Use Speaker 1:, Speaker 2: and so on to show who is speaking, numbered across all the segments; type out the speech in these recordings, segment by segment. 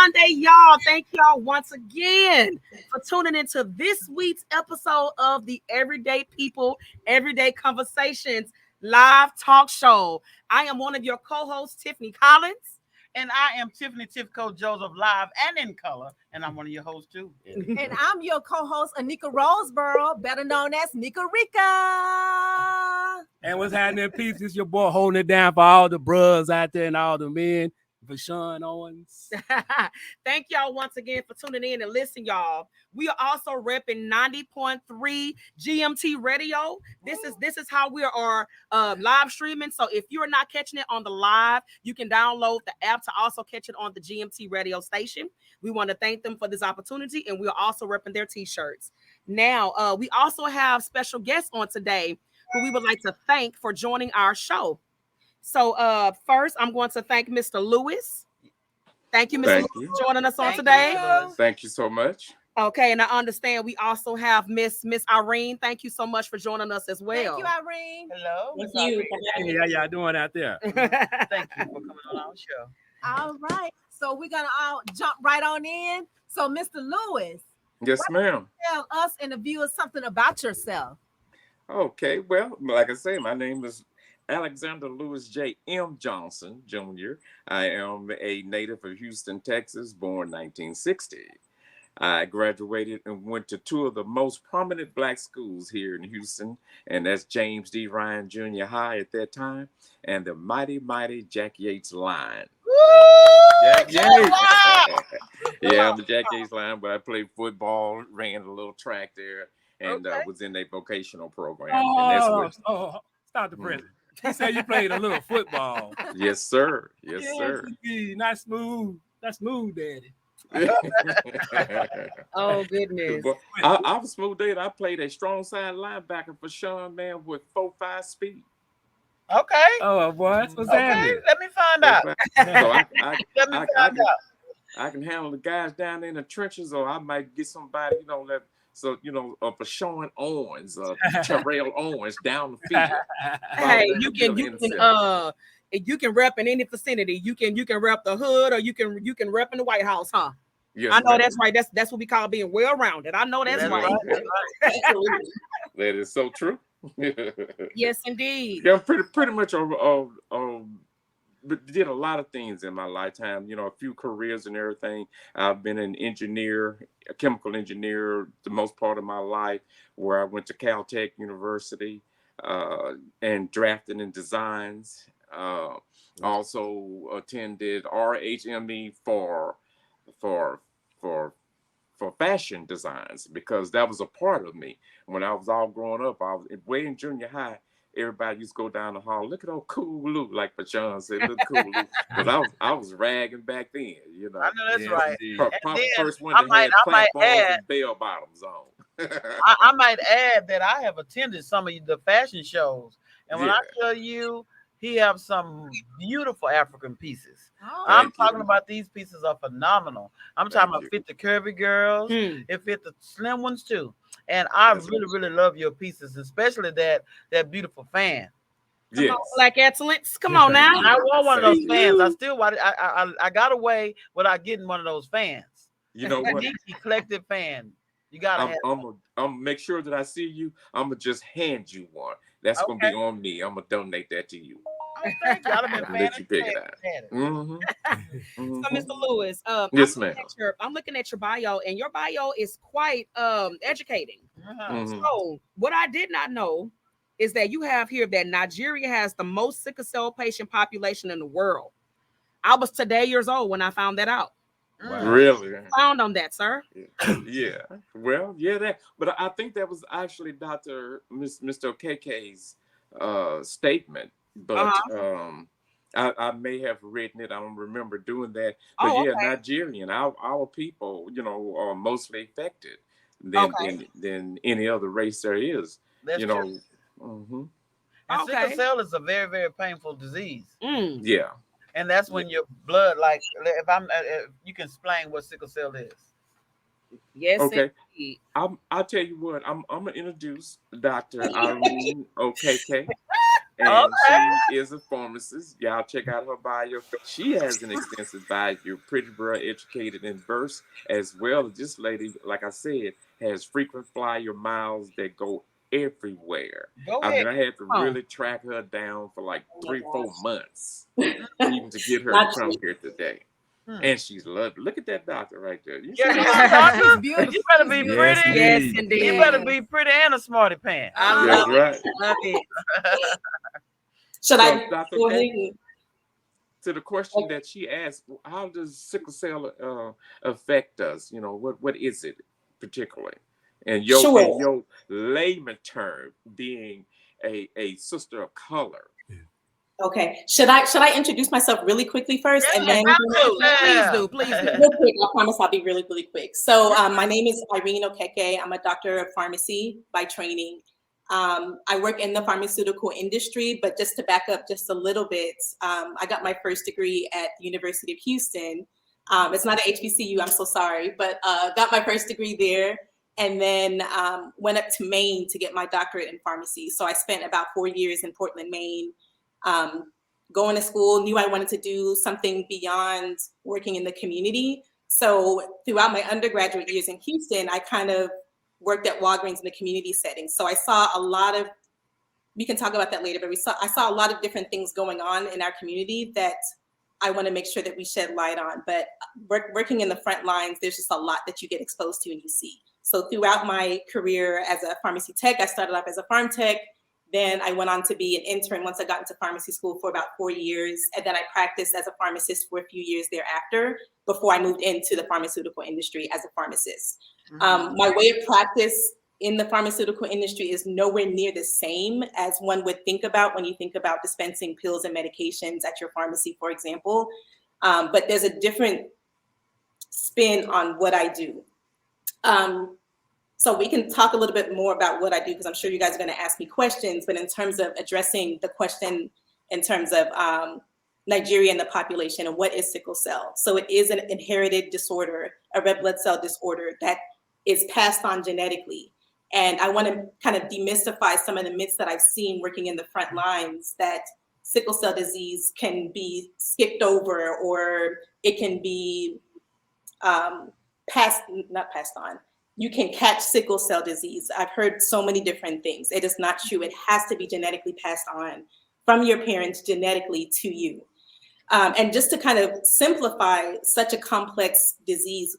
Speaker 1: Sunday, y'all. Thank y'all once again for tuning into this week's episode of the Everyday People, Everyday Conversations live talk show. I am one of your co-hosts, Tiffany Collins.
Speaker 2: And I am Tiffany Tifco Joseph, live and in color. And I'm one of your hosts, too.
Speaker 3: And I'm your co-host, Anika Roseboro, better known as Nika Rika.
Speaker 4: And what's happening, peeps? It's your boy holding it down for all the bros out there and all the men. For Sean Owens.
Speaker 1: Thank y'all once again for tuning in and listen, y'all. We are also repping 90.3 GMT radio. This is how we are live streaming. So if you're not catching it on the live, you can download the app to also catch it on the GMT radio station. We want to thank them for this opportunity, and we are also repping their t-shirts. Now, we also have special guests on today who we would like to thank for joining our show. So first, I'm going to thank Mr. Lewis. Thank you, Mr. Lewis, for joining us on today.
Speaker 5: Thank you so much.
Speaker 1: Okay, and I understand we also have Miss IRENE. Thank you so much for joining us as well.
Speaker 3: Thank you, Irene.
Speaker 2: Hello.
Speaker 6: Thank you.
Speaker 4: Hey, how y'all doing out there?
Speaker 2: Thank you for coming on our show.
Speaker 3: All right. So we're going to all jump right on in. So, Mr. Lewis.
Speaker 5: Yes, ma'am.
Speaker 3: Tell us and the viewers something about yourself.
Speaker 5: Okay, well, like I say, my name is Alexander Lewis J. M. Johnson, Jr. I am a native of Houston, Texas, born 1960. I graduated and went to two of the most prominent black schools here in Houston, and that's James D. Ryan Junior High at that time, and the mighty Jack Yates Line. Jack Yates. Yeah, I'm the Jack Yates Line, but I played football, ran a little track there, and was in a vocational program. And that's
Speaker 4: stop the present. He said you played a little football.
Speaker 5: Yes, sir. Yes, sir.
Speaker 4: Not smooth. That's smooth, daddy.
Speaker 1: Oh, goodness.
Speaker 5: I was smooth, daddy. I played a strong side linebacker for Sean, man, with 4.5 speed.
Speaker 2: Okay.
Speaker 4: Oh, boy. What's happening?
Speaker 2: Let me find out.
Speaker 5: So I can handle the guys down there in the trenches, or I might get somebody, for Sean Owens, Terrell Owens down the field.
Speaker 1: Hey, you can rep in any vicinity. You can rep the hood, or you can rep in the White House, huh?
Speaker 5: Yes,
Speaker 1: I know that's right. That's what we call being well-rounded. I know that's right.
Speaker 5: That is so true.
Speaker 1: Yes, indeed.
Speaker 5: Yeah, pretty much did a lot of things in my lifetime, a few careers and everything. I've been an engineer, a chemical engineer, the most part of my life, where I went to Caltech University and drafting and designs. Also attended RHME for fashion designs, because that was a part of me. When I was all growing up, I was way in junior high. Everybody used to go down the hall, look at old cool Luke, like Pachon said, look cool Luke. Because I was ragging back then,
Speaker 2: I know that's right.
Speaker 5: Probably first one that had platforms and bell bottoms on.
Speaker 2: I might add that I have attended some of the fashion shows. And when I tell you, he have some beautiful African pieces.
Speaker 3: Oh,
Speaker 2: I'm talking about these pieces are phenomenal. I'm talking about fit the curvy girls. It fit the slim ones too. And I really love your pieces, especially that beautiful fan.
Speaker 1: Come on, Black Excellence. Come on now.
Speaker 2: I want one of those fans. I got away without getting one of those fans.
Speaker 5: You know what?
Speaker 2: Eclectic fan. You gotta
Speaker 5: I'm gonna make sure that I see you. I'm gonna just hand you one. That's gonna be on me. I'm gonna donate that to you.
Speaker 2: Thank you.
Speaker 5: Let you pick it out.
Speaker 1: So, Mr. Lewis,
Speaker 5: yes, ma'am.
Speaker 1: I'm looking at your bio, and your bio is quite educating.
Speaker 5: Mm-hmm.
Speaker 1: So, what I did not know is that you have here that Nigeria has the most sickle cell patient population in the world. I was today years old when I found that out.
Speaker 5: Wow. Really?
Speaker 1: Found on that, sir.
Speaker 5: Yeah. Well, that. But I think that was actually Mr. OKEKE's statement. But I may have written it. I don't remember doing that. But Nigerian, our people, are mostly affected than any other race there is.
Speaker 2: That's true.
Speaker 5: Mm-hmm.
Speaker 2: And sickle cell is a very, very painful disease.
Speaker 5: Yeah.
Speaker 2: And that's when your blood, like, if you can explain what sickle cell is.
Speaker 1: Yes.
Speaker 5: Okay. I'll tell you what. I'm gonna introduce Dr. IRENE OKEKE. And she is a pharmacist. Y'all check out her bio. She has an extensive bio. Pretty girl, educated in verse, as well as this lady, like I said, has frequent flyer miles that go everywhere.
Speaker 2: Go
Speaker 5: I
Speaker 2: ahead.
Speaker 5: mean, I had to really track her down for like 3-4 months even to get her to come here today. And she's lovely. Look at that doctor right there. You see that?
Speaker 3: She's beautiful.
Speaker 2: You better be
Speaker 3: She's
Speaker 2: pretty.
Speaker 1: Yes,
Speaker 4: indeed.
Speaker 1: indeed.
Speaker 2: You better be pretty and a smarty pants.
Speaker 1: I
Speaker 5: That's
Speaker 1: love
Speaker 5: right.
Speaker 1: it. Love it.
Speaker 6: Should
Speaker 5: So,
Speaker 6: I
Speaker 5: Dr.
Speaker 6: go
Speaker 5: K,
Speaker 6: ahead?
Speaker 5: to the question that she asked, how does sickle cell affect us? You know, what is it particularly? And
Speaker 6: Sure.
Speaker 5: in your layman term, being a sister of color.
Speaker 6: Okay. Should I introduce myself really quickly first, and then
Speaker 1: Please do. Please do.
Speaker 6: real quick? I promise I'll be really, really quick. So my name is IRENE OKEKE. I'm a doctor of pharmacy by training. I work in the pharmaceutical industry, but just to back up just a little bit, I got my first degree at the University of Houston. It's not an HBCU, I'm so sorry, but got my first degree there, and then went up to Maine to get my doctorate in pharmacy. So I spent about 4 years in Portland, Maine, going to school, knew I wanted to do something beyond working in the community. So throughout my undergraduate years in Houston, I kind of worked at Walgreens in the community setting. So I saw a lot of, we can talk about that later, but I saw a lot of different things going on in our community that I want to make sure that we shed light on. But working in the front lines, there's just a lot that you get exposed to and you see. So throughout my career as a pharmacy tech, I started off as a pharm tech. Then I went on to be an intern once I got into pharmacy school for about 4 years. And then I practiced as a pharmacist for a few years thereafter before I moved into the pharmaceutical industry as a pharmacist. My way of practice in the pharmaceutical industry is nowhere near the same as one would think about when you think about dispensing pills and medications at your pharmacy, for example. But there's a different spin on what I do. So we can talk a little bit more about what I do, because I'm sure you guys are going to ask me questions. But in terms of addressing the question in terms of Nigeria and the population and what is sickle cell. So it is an inherited disorder, a red blood cell disorder that is passed on genetically. And I want to kind of demystify some of the myths that I've seen working in the front lines, that sickle cell disease can be skipped over, or it can be not passed on. You can catch sickle cell disease. I've heard so many different things. It is not true. It has to be genetically passed on from your parents genetically to you. And just to kind of simplify such a complex disease,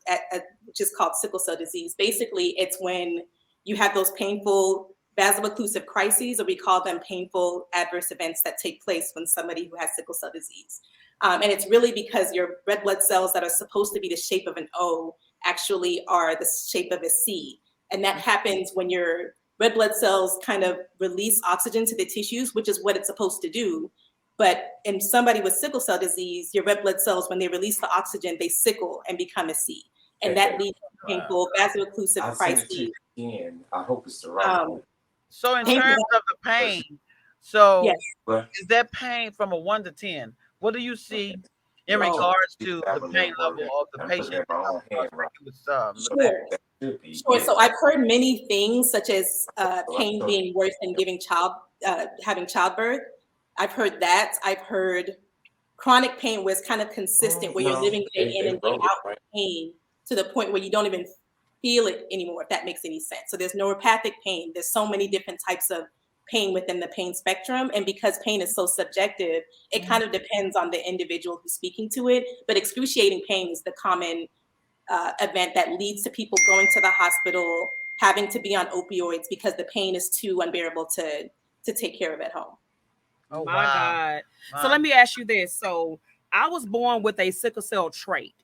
Speaker 6: which is called sickle cell disease, basically it's when you have those painful vaso-occlusive crises, or we call them painful adverse events that take place when somebody who has sickle cell disease. And it's really because your red blood cells that are supposed to be the shape of an O actually are the shape of a C. And that happens when your red blood cells kind of release oxygen to the tissues, which is what it's supposed to do. But in somebody with sickle cell disease, your red blood cells, when they release the oxygen, they sickle and become a C. And that leads to painful vaso-occlusive crises.
Speaker 5: I hope it's the right one.
Speaker 2: So in terms of the pain, so
Speaker 6: Yes.
Speaker 2: is that pain from a 1 to 10? What do you see in regards to the pain level of the patient?
Speaker 6: Sure. So I've heard many things, such as pain being worse than having childbirth. I've heard that. I've heard chronic pain where it's kind of consistent, where you're living day in and day out with pain to the point where you don't even feel it anymore, if that makes any sense. So there's neuropathic pain. There's so many different types of pain within the pain spectrum. And because pain is so subjective, it kind of depends on the individual who's speaking to it. But excruciating pain is the common event that leads to people going to the hospital, having to be on opioids because the pain is too unbearable to take care of at home.
Speaker 1: Oh, my God. Wow. So let me ask you this. So I was born with a sickle cell trait.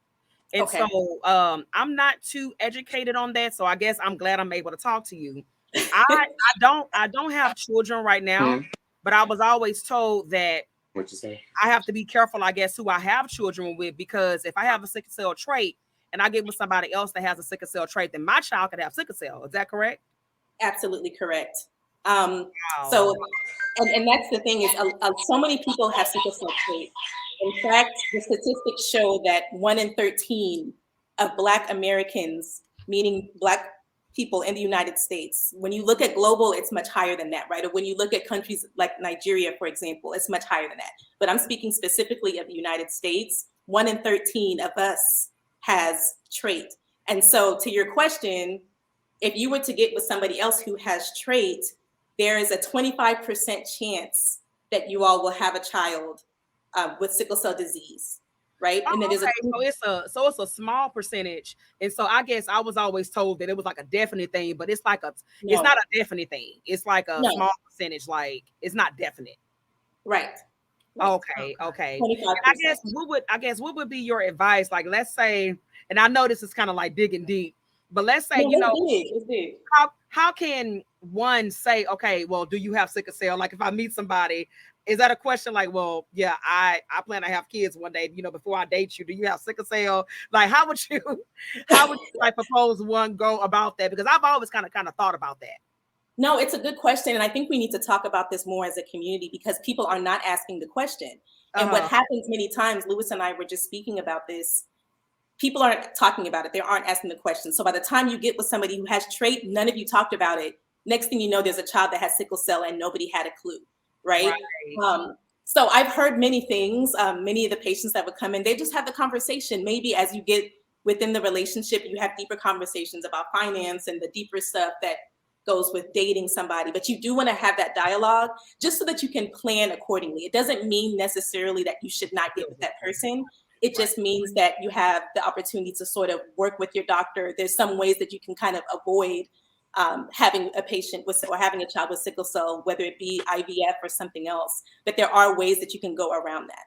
Speaker 1: And so I'm not too educated on that. So I guess I'm glad I'm able to talk to you. I don't have children right now, but I was always told that
Speaker 5: what you say?
Speaker 1: I have to be careful, I guess, who I have children with, because if I have a sickle cell trait and I get with somebody else that has a sickle cell trait, then my child could have sickle cell. Is that correct?
Speaker 6: Absolutely correct. So, and that's the thing is, so many people have sickle cell trait. In fact, the statistics show that 1 in 13 of Black Americans, meaning Black people in the United States. When you look at global, it's much higher than that, right? Or when you look at countries like Nigeria, for example, it's much higher than that. But I'm speaking specifically of the United States. 1 in 13 of us has trait. And so to your question, if you were to get with somebody else who has trait, there is a 25% chance that you all will have a child with sickle cell disease, right?
Speaker 1: Oh,
Speaker 6: And then there's
Speaker 1: so it's a small percentage. And so I guess I was always told that it was like a definite thing, but it's like it's not a definite thing. It's like a small percentage, like it's not definite.
Speaker 6: Right.
Speaker 1: Okay.
Speaker 6: 25%.
Speaker 1: And what would be your advice? Like, let's say, and I know this is kind of like digging deep, but let's say,
Speaker 6: it's big.
Speaker 1: how can one say, okay, well, do you have sickle cell? Like if I meet somebody, is that a question like, well, yeah, I plan to have kids one day, before I date you, do you have sickle cell? Like, how would you like propose one go about that? Because I've always kind of thought about that.
Speaker 6: No, it's a good question. And I think we need to talk about this more as a community because people are not asking the question. And what happens many times, Lewis and I were just speaking about this, people aren't talking about it. They aren't asking the question. So by the time you get with somebody who has trait, none of you talked about it. Next thing you know, there's a child that has sickle cell and nobody had a clue, right? So I've heard many things. Many of the patients that would come in, they just have the conversation. Maybe as you get within the relationship, you have deeper conversations about finance and the deeper stuff that goes with dating somebody. But you do want to have that dialogue just so that you can plan accordingly. It doesn't mean necessarily that you should not get with that person. It just means that you have the opportunity to sort of work with your doctor. There's some ways that you can kind of avoid having a patient with or having a child with sickle cell, whether it be IVF or something else. But there are ways that you can go around that.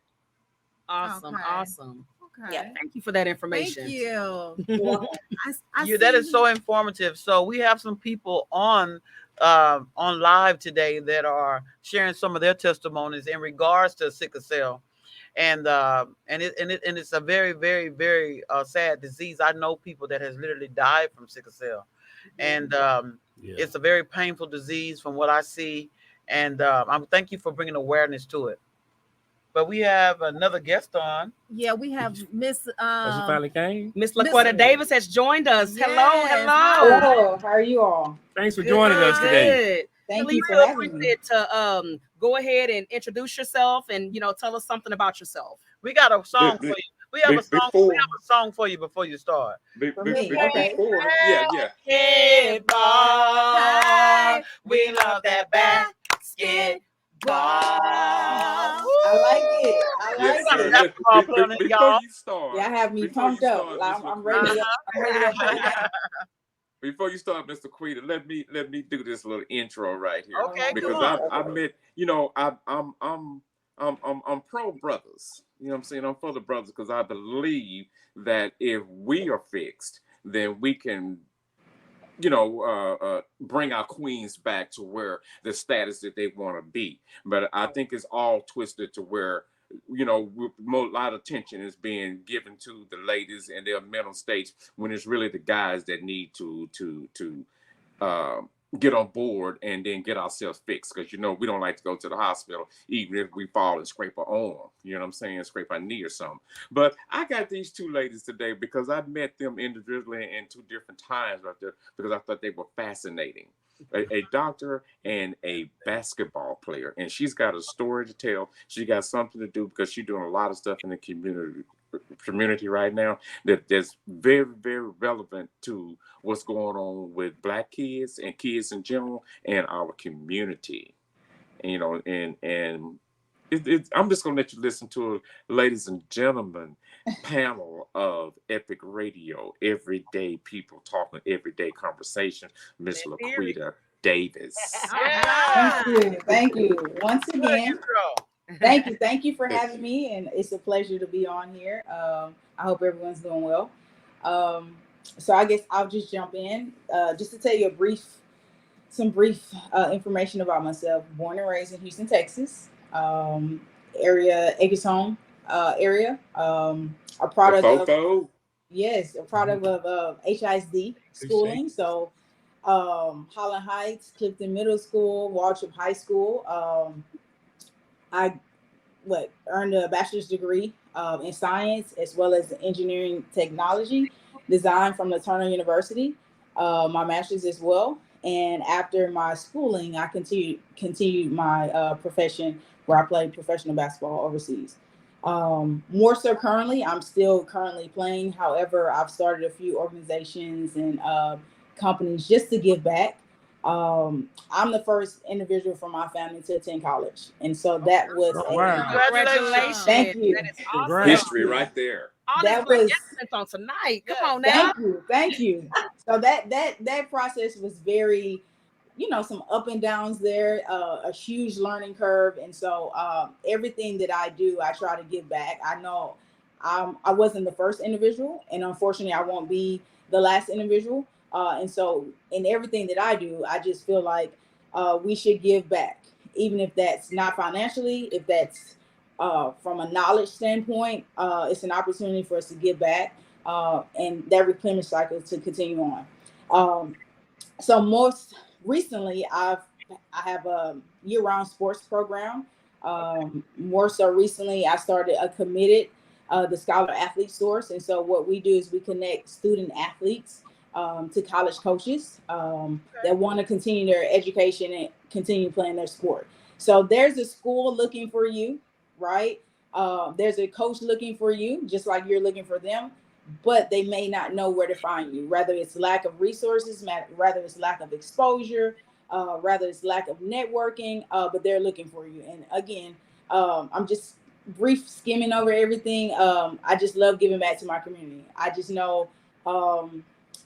Speaker 1: Awesome.
Speaker 3: Okay.
Speaker 1: Yeah, thank you for that information.
Speaker 3: Thank you.
Speaker 2: That is so informative. So we have some people on live today that are sharing some of their testimonies in regards to sickle cell. And it's a very, very, very sad disease. I know people that has literally died from sickle cell, and it's a very painful disease from what I see. And I'm thank you for bringing awareness to it. But we have another guest on.
Speaker 3: Yeah, we have Miss
Speaker 4: She finally came.
Speaker 1: Miss LaQuetta Davis has joined us.
Speaker 3: Yes.
Speaker 7: Hello, how are you all?
Speaker 4: Thanks for joining us today.
Speaker 7: Thank
Speaker 1: Really
Speaker 7: you for
Speaker 1: feel
Speaker 7: having
Speaker 1: free
Speaker 7: me.
Speaker 1: to go ahead and introduce yourself and tell us something about yourself.
Speaker 2: We got a song for you. We have a song for you before you start.
Speaker 7: For me, okay.
Speaker 5: Yeah.
Speaker 1: Basketball. We love that basketball.
Speaker 7: I like it.
Speaker 5: Yes,
Speaker 7: I like
Speaker 5: sir.
Speaker 7: it.
Speaker 5: Before you start,
Speaker 7: Y'all have me
Speaker 5: before
Speaker 7: pumped
Speaker 5: you
Speaker 7: up.
Speaker 5: start,
Speaker 7: I'm ready. I'm ready to play.
Speaker 5: Before you start, Mr. Quita, let me do this little intro right here.
Speaker 2: Okay,
Speaker 5: because I met, I'm pro brothers. You know what I'm saying? I'm for the brothers because I believe that if we are fixed, then we can, bring our queens back to where the status that they want to be. But I think it's all twisted to where, a lot of attention is being given to the ladies and their mental states when it's really the guys that need to get on board and then get ourselves fixed. Because, we don't like to go to the hospital, even if we fall and scrape our arm, you know what I'm saying, scrape our knee or something. But I got these two ladies today because I met them individually in two different times right there because I thought they were fascinating. A doctor and a basketball player, and she's got a story to tell. She got something to do because she's doing a lot of stuff in the community right now that's very, very relevant to what's going on with Black kids and kids in general and our community. And I'm just gonna let you listen to it, ladies and gentlemen, panel of Epic Radio, everyday people talking, everyday conversation. Miss LaQuita Davis.
Speaker 7: Thank you. Once again, thank you for having me, and it's a pleasure to be on here. I hope everyone's doing well. So I guess I'll just jump in, just to tell you some brief information about myself. Born and raised in Houston, Texas. Area, Acres Home area. A product of HISD schooling. So Holland Heights, Clifton Middle School, Waltrip High School. I earned a bachelor's degree in science as well as engineering technology design from the Turner University. my master's as well. And after my schooling, I continued my profession where I played professional basketball overseas. More so currently, I'm still currently playing. However, I've started a few organizations and companies just to give back. I'm the first individual from my family to attend college. And so that was
Speaker 1: Congratulations.
Speaker 7: Thank you.
Speaker 1: That is awesome.
Speaker 5: History right there.
Speaker 1: All
Speaker 7: That
Speaker 1: this
Speaker 7: was
Speaker 1: on tonight. Come on now.
Speaker 7: Thank you. So that process was very, some up and downs there, a huge learning curve. And so everything that I do, I try to give back. I know I wasn't the first individual, and unfortunately I won't be the last individual. And so in everything that I do, I just feel like we should give back, even if that's not financially, if that's from a knowledge standpoint, it's an opportunity for us to give back and that replenish cycle to continue on. So most recently, I have a year-round sports program. More so recently, I started a committed the Scholar Athlete Source. And so what we do is we connect student athletes to college coaches that want to continue their education and continue playing their sport. So there's a school looking for you, right? There's a coach looking for you, just like you're looking for them, but they may not know where to find you. Rather it's lack of resources, rather it's lack of exposure, rather it's lack of networking, but they're looking for you. And again, I'm just brief skimming over everything. I just love giving back to my community. I just know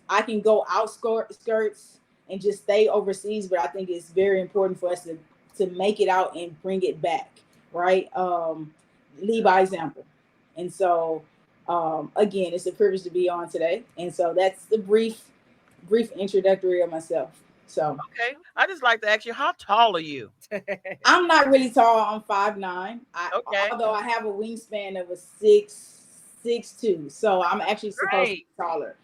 Speaker 7: I can go outskirts and just stay overseas, but I think it's very important for us to make it out and bring it back, right? Lead by example. And so again, it's a privilege to be on today. And so that's the brief introductory of myself. So
Speaker 2: okay, I just like to ask you, how tall are you?
Speaker 7: I'm not really tall. I'm 5'9".
Speaker 2: Okay.
Speaker 7: Although I have a wingspan of a 6'2". So I'm actually supposed to be taller.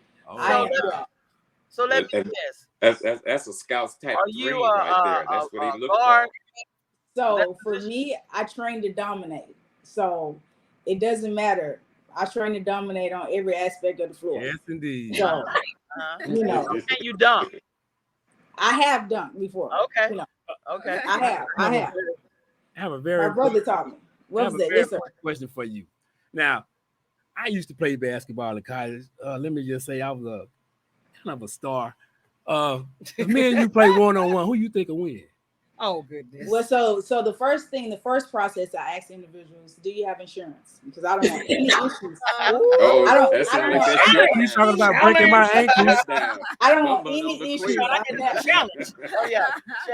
Speaker 2: So let me guess.
Speaker 5: That's a scout's tap
Speaker 2: Are
Speaker 5: dream
Speaker 2: you
Speaker 5: right there. That's what he looks
Speaker 2: guard?
Speaker 5: for.
Speaker 7: So for me, I train to dominate. So it doesn't matter. I train to dominate on every aspect of the floor.
Speaker 4: Yes, indeed.
Speaker 7: So,
Speaker 2: Can you dunk?
Speaker 7: I have dunked before.
Speaker 2: Okay. Okay.
Speaker 7: I
Speaker 4: have a very
Speaker 7: my brother taught me. What was that? Yes, sir.
Speaker 4: Question for you. Now, I used to play basketball in college. Let me just say I was a kind of a star. If me and you play one-on-one, who you think will win?
Speaker 1: Oh goodness.
Speaker 7: Well, so the first process I ask individuals, do you have insurance? Because I don't want any issues. I don't want
Speaker 4: you talking about breaking my ankles.
Speaker 7: I don't want any issues.
Speaker 2: Oh yeah.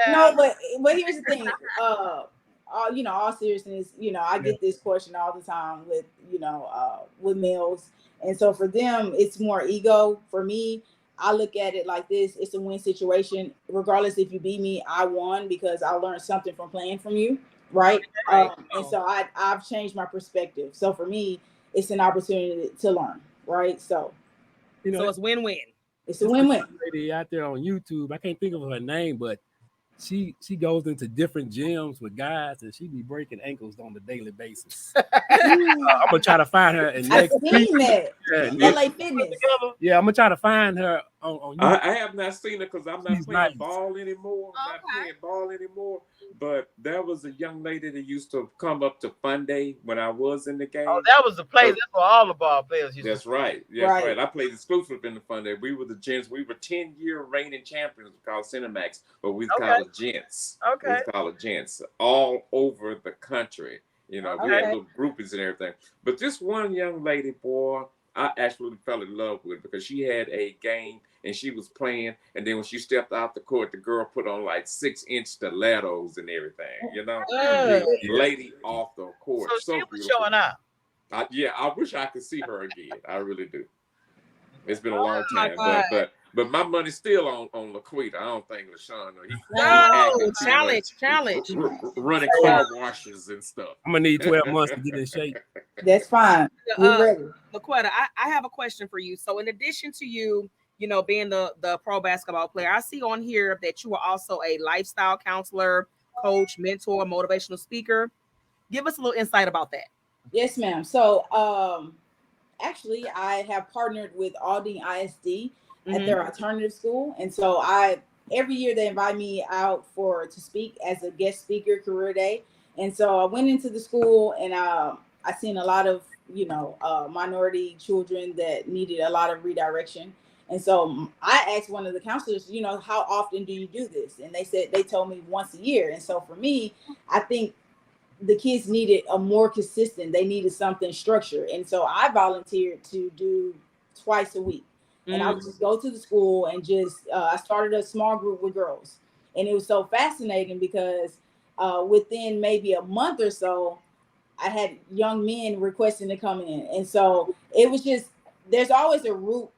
Speaker 7: No, but here's the thing. All seriousness, I get this question all the time with males. And so for them, it's more ego. For me, I look at it like this. It's a win situation. Regardless if you beat me, I won because I learned something from playing from you, right? And so I've changed my perspective. So for me, it's an opportunity to learn, right? So,
Speaker 1: so it's win-win.
Speaker 7: It's a win-win.
Speaker 4: Lady out there on YouTube, I can't think of her name, but she goes into different gyms with guys and she be breaking ankles on a daily basis. I'm gonna try to find her and
Speaker 7: I've seen that. LA Fitness.
Speaker 4: Yeah, I'm gonna try to find her on YouTube.
Speaker 5: I have not seen her because I'm not playing ball anymore. But there was a young lady that used to come up to Fun Day when I was in the game.
Speaker 2: Oh, that was the place. That's where all the ball players used
Speaker 5: That's
Speaker 2: to
Speaker 5: right. That's right. I played exclusive in the Fun Day. We were the gents. We were 10-year reigning champions called Cinemax, but we called it gents.
Speaker 2: Okay.
Speaker 5: We called it gents all over the country. We had little groupies and everything. But this one young lady, boy, I actually fell in love with because she had a game and she was playing. And then when she stepped out the court, the girl put on like 6-inch stilettos and everything, lady off the court.
Speaker 2: So she was showing up.
Speaker 5: I wish I could see her again. I really do. It's been a long time, but my money's still on Laquita. I don't think LaShawn.
Speaker 1: Challenge.
Speaker 5: Running car washes and stuff.
Speaker 4: I'm gonna need 12 months to get in shape.
Speaker 7: That's fine.
Speaker 1: Laquita, I have a question for you. So in addition to you, being the pro basketball player, I see on here that you are also a lifestyle counselor, coach, mentor, motivational speaker. Give us a little insight about that.
Speaker 7: Yes, ma'am. So actually, I have partnered with Aldine ISD at
Speaker 1: Mhm.
Speaker 7: their alternative school, and so every year they invite me out to speak as a guest speaker, career day. And so I went into the school, and I seen a lot of minority children that needed a lot of redirection. And so I asked one of the counselors, how often do you do this? And they told me once a year. And so for me, I think the kids needed a more consistent, they needed something structured. And so I volunteered to do twice a week. And I would just go to the school and I started a small group with girls. And it was so fascinating because within maybe a month or so, I had young men requesting to come in. And so it was there's always a root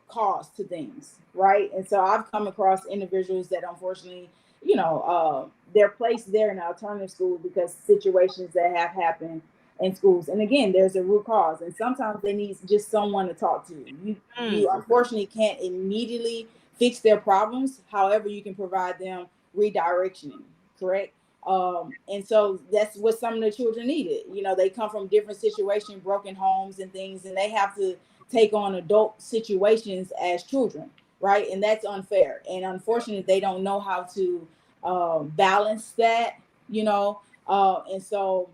Speaker 7: cause to things, right? And so I've come across individuals that unfortunately, they're placed there in alternative school because situations that have happened in schools. And again, there's a root cause, and sometimes they need just someone to talk to. You unfortunately can't immediately fix their problems. However, you can provide them redirection, correct? And so that's what some of the children needed. They come from different situations, broken homes and things, and they have to take on adult situations as children, right? And that's unfair. And unfortunately, they don't know how to balance that, and so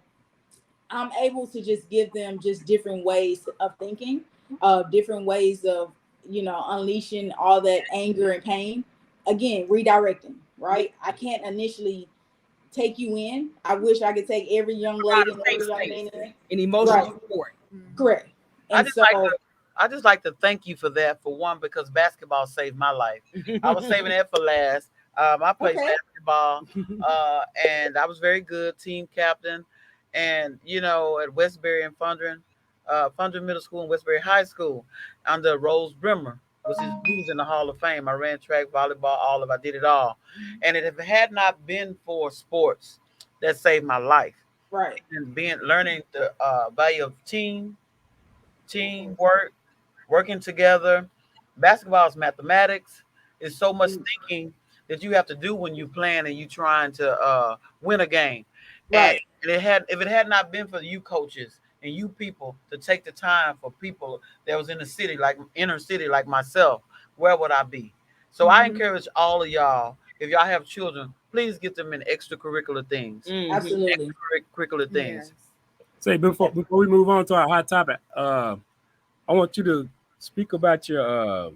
Speaker 7: I'm able to just give them just different ways of thinking, different ways of, unleashing all that anger and pain. Again, redirecting, right? I can't initially take you in. I wish I could take every young lady and every young man in.
Speaker 1: And emotional
Speaker 7: Right.
Speaker 1: support.
Speaker 7: Correct.
Speaker 2: I
Speaker 7: And
Speaker 2: just
Speaker 7: so
Speaker 2: like to thank you for that, for one, because basketball saved my life. I was saving that for last. I played
Speaker 7: Okay.
Speaker 2: basketball, and I was very good, team captain. And at Westbury and Fondren Middle School and Westbury High School, under Rose Brimmer, he was in the Hall of Fame. I ran track, volleyball, I did it all. And if it had not been for sports, that saved my life.
Speaker 7: right.
Speaker 2: And learning the value of teamwork, working together. Basketball is mathematics. It's so much thinking that you have to do when you plan and you trying to win a game. And,
Speaker 7: Right.
Speaker 2: if it had not been for you coaches and you people to take the time for people that was in the city, like inner city, like myself, where would I be? So I encourage all of y'all, if y'all have children, please get them in extracurricular things.
Speaker 7: Absolutely.
Speaker 2: Extracurricular things.
Speaker 4: Say before we move on to our hot topic, I want you to speak about your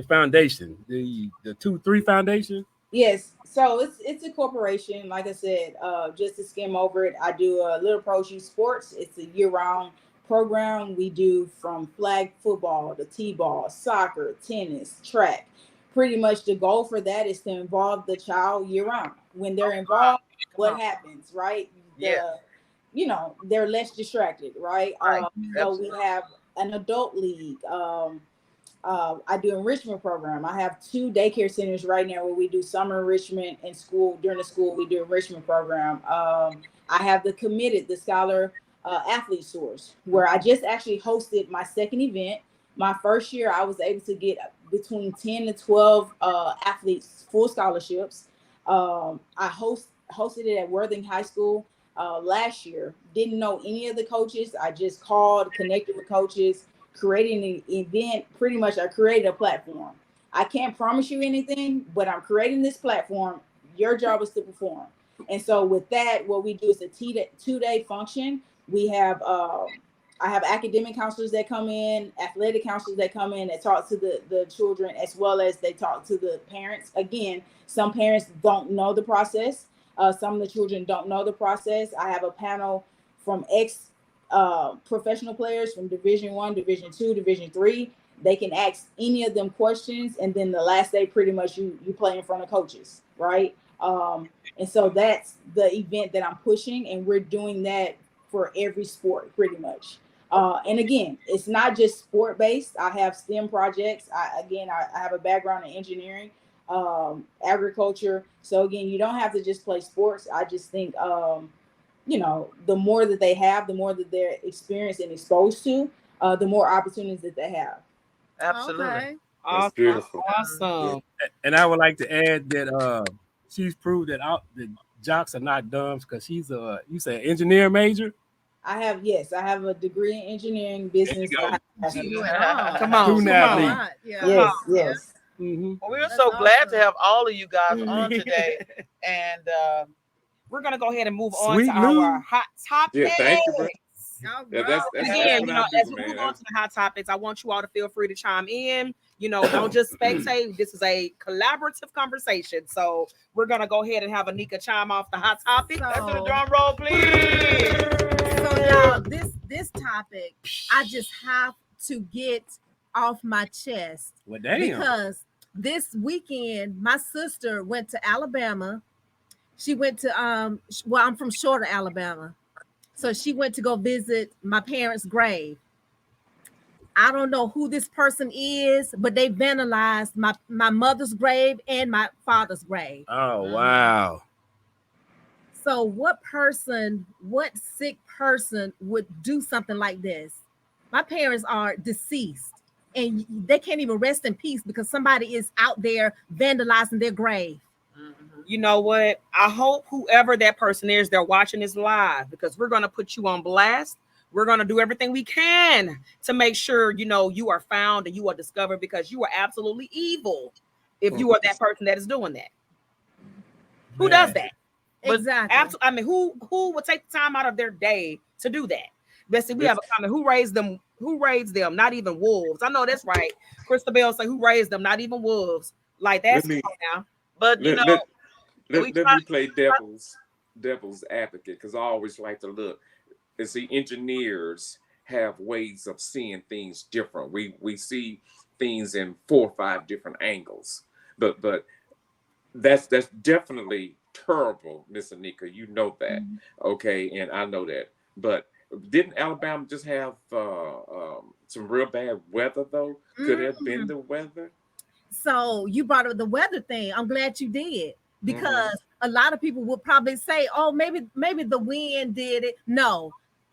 Speaker 4: foundation, the 2-3 Foundation.
Speaker 7: Yes. So it's a corporation. Like I said, just to skim over it, I do a Little Pros Youth Sports. It's a year-round program. We do from flag football to t-ball, soccer, tennis, track. Pretty much the goal for that is to involve the child year-round. When they're involved, what happens, right?
Speaker 2: Yeah.
Speaker 7: They're less distracted, right?
Speaker 2: Right.
Speaker 7: So we have an adult league. I do enrichment program. I have 2 daycare centers right now where we do summer enrichment in school. During the school, we do enrichment program. I have the Scholar Athlete Source, where I just actually hosted my second event. My first year, I was able to get between 10 to 12 athletes full scholarships. I hosted it at Worthing High School last year. Didn't know any of the coaches. I just called, connected with coaches, creating an event. Pretty much I created a platform. I can't promise you anything, but I'm creating this platform. Your job is to perform. And so with that, what we do is a 2-day function. We have I have academic counselors that come in, athletic counselors that come in that talk to the children, as well as they talk to the parents. Again, some parents don't know the process. Some of the children don't know the process. I have a panel from professional players from Division 1, Division 2, Division 3. They can ask any of them questions, and then the last day, pretty much you play in front of coaches, right? And so that's the event that I'm pushing, and we're doing that for every sport, pretty much. And again, it's not just sport based. I have STEM projects. I have a background in engineering, agriculture. So again, you don't have to just play sports. I just think the more that they have, the more that they're experienced and exposed to, the more opportunities that they have.
Speaker 2: Absolutely.
Speaker 3: Okay.
Speaker 5: That's beautiful.
Speaker 1: Awesome.
Speaker 4: And I would like to add that she's proved that the jocks are not dumb because she's you say engineer major.
Speaker 7: I have a degree in engineering business.
Speaker 5: There you go.
Speaker 1: Come on,
Speaker 4: Student
Speaker 1: come on.
Speaker 4: athlete.
Speaker 3: Yeah.
Speaker 7: Yes.
Speaker 4: Mm-hmm.
Speaker 2: Well, we're
Speaker 3: That's
Speaker 2: so glad to
Speaker 3: awesome.
Speaker 2: have all of you guys on today. And
Speaker 1: We're gonna go ahead and move on
Speaker 4: Sweet
Speaker 1: to
Speaker 4: Lou.
Speaker 1: our hot topics.
Speaker 5: Yeah, thank you, bro.
Speaker 3: All
Speaker 5: Yeah,
Speaker 3: right.
Speaker 5: that's
Speaker 1: And
Speaker 5: that's
Speaker 1: again,
Speaker 5: what
Speaker 1: you know,
Speaker 5: I
Speaker 1: as
Speaker 5: do,
Speaker 1: we move
Speaker 5: man.
Speaker 1: on to the hot topics, I want you all to feel free to chime in. You know, don't just spectate. This is a collaborative conversation. So we're gonna go ahead and have Anika chime off the hot topic.
Speaker 3: So-
Speaker 2: let's do the drum roll, please.
Speaker 3: So y'all, this topic, I just have to get off my chest
Speaker 4: Well, damn.
Speaker 3: because this weekend my sister went to Alabama. She went to well, I'm from Shorter, Alabama. So she went to go visit my parents' grave. I don't know who this person is, but they vandalized my mother's grave and my father's grave.
Speaker 4: Oh wow.
Speaker 3: So what sick person would do something like this? My parents are deceased and they can't even rest in peace because somebody is out there vandalizing their grave.
Speaker 1: You know what? I hope whoever that person is, they're watching this live because we're gonna put you on blast. We're gonna do everything we can to make sure you know you are found and you are discovered because you are absolutely evil if you are that person that is doing that. Who does that? But
Speaker 3: Exactly.
Speaker 1: I mean, who would take the time out of their day to do that? Bessie, we have a comment. Who raised them? Who raised them? Not even wolves. I know that's right. Christabel say, "Who raised them? Not even wolves." Like that's
Speaker 5: Let me-
Speaker 1: now.
Speaker 2: But you
Speaker 5: Let,
Speaker 2: know,
Speaker 5: let,
Speaker 2: we
Speaker 5: let
Speaker 2: try-
Speaker 5: me play devil's advocate because I always like to look and see engineers have ways of seeing things different. We see things in 4 or 5 different angles, but that's definitely terrible, Miss Anika. You know that, okay, and I know that. But didn't Alabama just have some real bad weather though? Could it have been the weather?
Speaker 3: So you brought up the weather thing. I'm glad you did because a lot of people would probably say, "Oh, maybe the wind did it." No,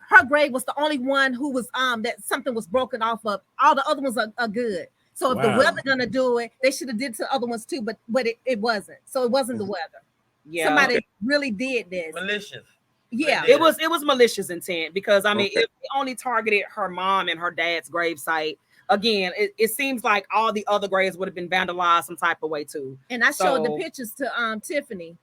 Speaker 3: her grave was the only one who was that something was broken off of. All the other ones are good. So if the
Speaker 4: Wow.
Speaker 3: weather gonna do it, they should have did to the other ones too. But it wasn't. So it wasn't the weather.
Speaker 1: Yeah,
Speaker 3: Somebody really did this.
Speaker 2: malicious.
Speaker 3: Yeah.
Speaker 2: They
Speaker 1: it was malicious intent because I mean,
Speaker 5: Okay.
Speaker 1: if they only targeted her mom and her dad's gravesite, again, it seems like all the other graves would have been vandalized some type of way too.
Speaker 3: And I showed the
Speaker 1: So-
Speaker 3: pictures to Tiffany.